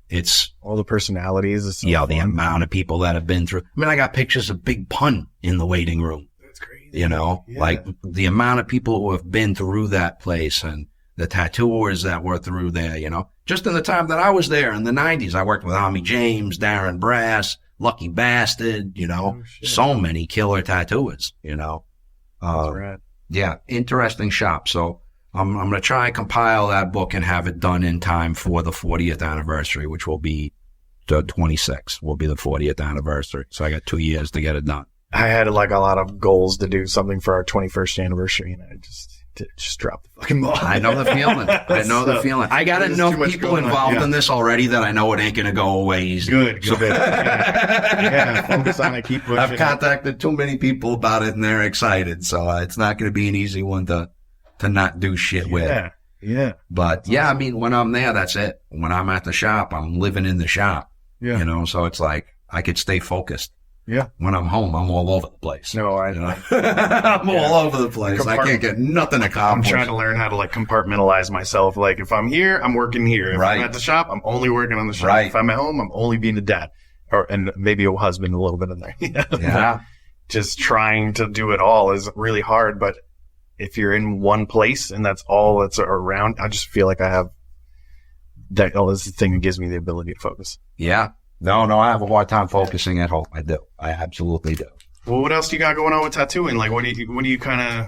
it's all the personalities. The amount of people that have been through. I mean, I got pictures of Big Pun in the waiting room. That's crazy. You know, like the amount of people who have been through that place and the tattooers that were through there, you know, just in the time that I was there in the 90s, I worked with Army James, Darren Brass, Lucky Bastard, you know, so many killer tattooers, you know. That's right. Yeah. Interesting shop. So I'm going to try and compile that book and have it done in time for the 40th anniversary, which will be the 26th will be the 40th anniversary. So I got 2 years to get it done. I had like a lot of goals to do something for our 21st anniversary, and I just dropped the fucking ball. I know the feeling. the feeling. I got enough people involved in this already that I know it ain't going to go away easy. Good. Yeah, focus on it. Keep pushing. I've contacted too many people about it, and they're excited. So it's not going to be an easy one to not do shit with. Yeah. But I mean, when I'm there, that's it. When I'm at the shop, I'm living in the shop. Yeah. You know, so it's like I could stay focused. Yeah. When I'm home, I'm all over the place. No, I'm all over the place. I can't get nothing accomplished. I'm trying to learn how to like compartmentalize myself. Like if I'm here, I'm working here. If I'm at the shop, I'm only working on the shop. Right. If I'm at home, I'm only being a dad and maybe a husband a little bit in there. Yeah. Just trying to do it all is really hard. But if you're in one place and that's all that's around, I just feel like I have that. Oh, this is the thing that gives me the ability to focus. Yeah. No, I have a hard time focusing at home. I do. I absolutely do. Well, what else do you got going on with tattooing? Like, what do you kind of?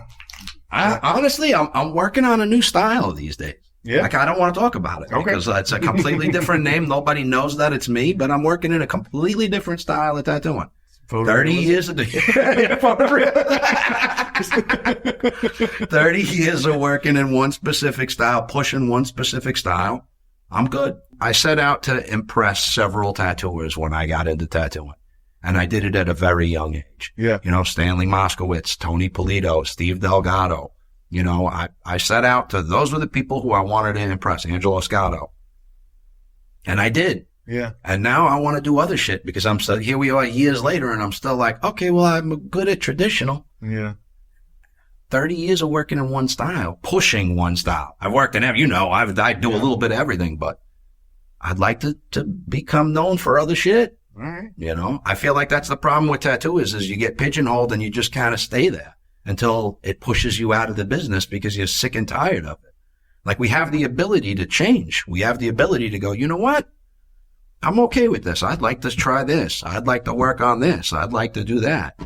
Honestly, I'm working on a new style these days. Yeah. Like, I don't want to talk about it because it's a completely different name. Nobody knows that it's me, but I'm working in a completely different style of tattooing. 30 years of 30 years of working in one specific style, pushing one specific style. I'm good. I set out to impress several tattooers when I got into tattooing. And I did it at a very young age. Yeah. You know, Stanley Moskowitz, Tony Polito, Steve Delgado. You know, I set out to, those were the people who I wanted to impress, Angelo Scotto. And I did. Yeah. And now I want to do other shit because I'm still, here we are years later and I'm still like, okay, well, I'm good at traditional. Yeah. 30 years of working in one style, pushing one style. I've worked in every, I do a little bit of everything, but I'd like to become known for other shit. All right. I feel like that's the problem with tattoo is you get pigeonholed and you just kind of stay there until it pushes you out of the business because you're sick and tired of it. Like we have the ability to change. We have the ability to go, you know what? I'm okay with this. I'd like to try this. I'd like to work on this. I'd like to do that.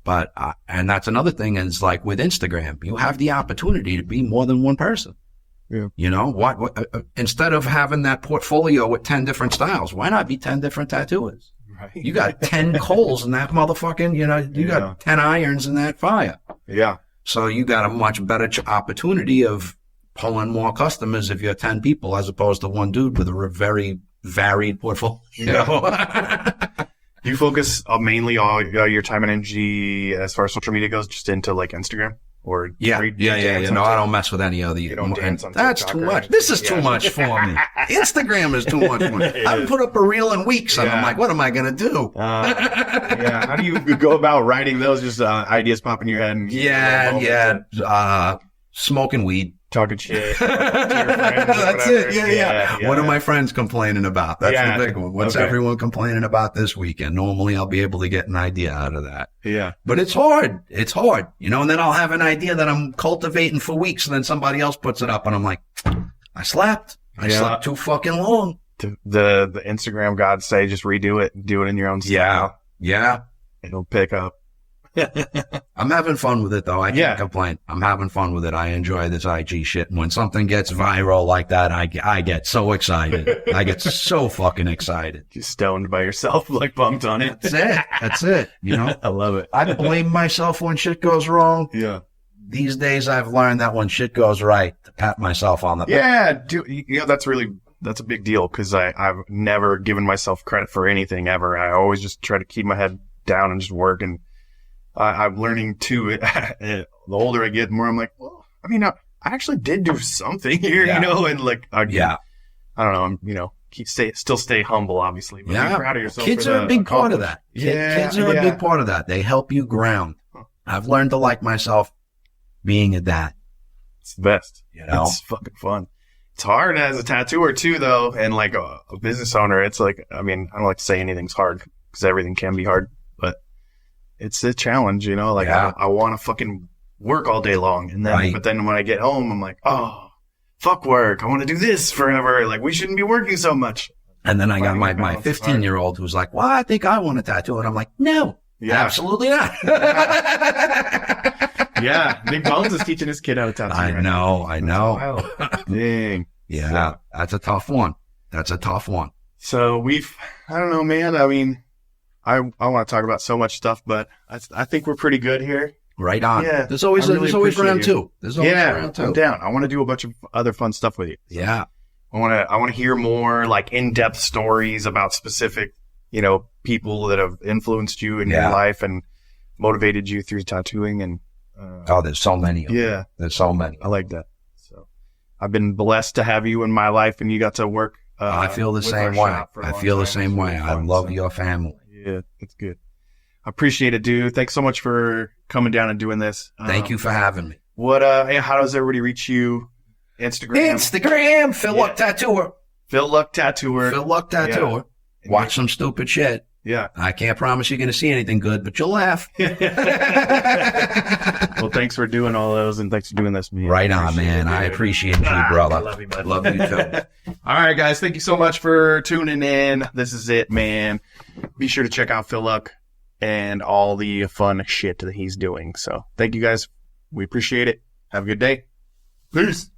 But, and that's another thing is like with Instagram, you have the opportunity to be more than one person. Yeah. Instead of having that portfolio with 10 different styles, why not be 10 different tattooers? Right. You got 10 coals in that motherfucking, you got 10 irons in that fire. Yeah. So you got a much better opportunity of pulling more customers if you're 10 people as opposed to one dude with a very varied portfolio. Do you focus mainly all your time and energy as far as social media goes just into like Instagram? Or yeah. No, I don't mess with any of the. You don't dance on That's TikTok too much. This is too much for me. Instagram is too much for me. I haven't put up a reel in weeks, and I'm like, what am I gonna do? How do you go about writing those? Just ideas pop in your head. And smoking weed. Talking shit. To your friends That's it. Yeah. What are my friends complaining about? That's the big one. What's everyone complaining about this weekend? Normally I'll be able to get an idea out of that. Yeah. But it's hard. And then I'll have an idea that I'm cultivating for weeks and then somebody else puts it up and I'm like, I slept too fucking long. The Instagram gods say just redo it. Do it in your own style. Yeah. It'll pick up. I'm having fun with it though. I can't complain. I'm having fun with it. I enjoy this IG shit. And when something gets viral like that, I get so excited. I get so fucking excited. Just stoned by yourself, like pumped on it. That's it. I love it. I blame myself when shit goes wrong. Yeah. These days I've learned that when shit goes right, to pat myself on the back. Yeah, that's a big deal because I've never given myself credit for anything ever. I always just try to keep my head down and just work. And I'm learning too. The older I get, the more I'm like, well, I mean, I actually did do something here, and like, I don't know, still stay humble, obviously. But be proud of yourself. Kids are a big part of that. Kids are a big part of that. They help you ground. I've learned to like myself being a dad. It's the best. It's fucking fun. It's hard as a tattooer too, though, and like a business owner. It's like, I mean, I don't like to say anything's hard because everything can be hard, but it's a challenge, Like I want to fucking work all day long, and then but then when I get home, I'm like, oh, fuck work. I want to do this forever. Like we shouldn't be working so much. And then I got my 15-year-old who's like, well, I think I want a tattoo, and I'm like, no, absolutely not. Big Bones is teaching his kid how to tattoo. I know. Dang. Yeah, that's a tough one. So I don't know, man. I mean, I want to talk about so much stuff, but I think we're pretty good here. Right on. Yeah. There's always round two. I'm down. I want to do a bunch of other fun stuff with you. Yeah. I want to hear more like in-depth stories about specific, people that have influenced you in your life and motivated you through tattooing and there's so many of them. Yeah. There's so many. I like that. So I've been blessed to have you in my life and you got to work. I feel the same way. I love your family. Yeah, it's good. I appreciate it, dude. Thanks so much for coming down and doing this. Thank you for having me. How does everybody reach you? Instagram, Phil Luck Tattooer. Phil Luck Tattooer. Yeah. Watch some stupid shit. Yeah. I can't promise you're going to see anything good, but you'll laugh. Well, thanks for doing all those, and thanks for doing this, man. Right on, man. I appreciate you, brother. I love you, bud. Love you, too. All right, guys. Thank you so much for tuning in. This is it, man. Be sure to check out Phil Luck and all the fun shit that he's doing. So thank you, guys. We appreciate it. Have a good day. Peace.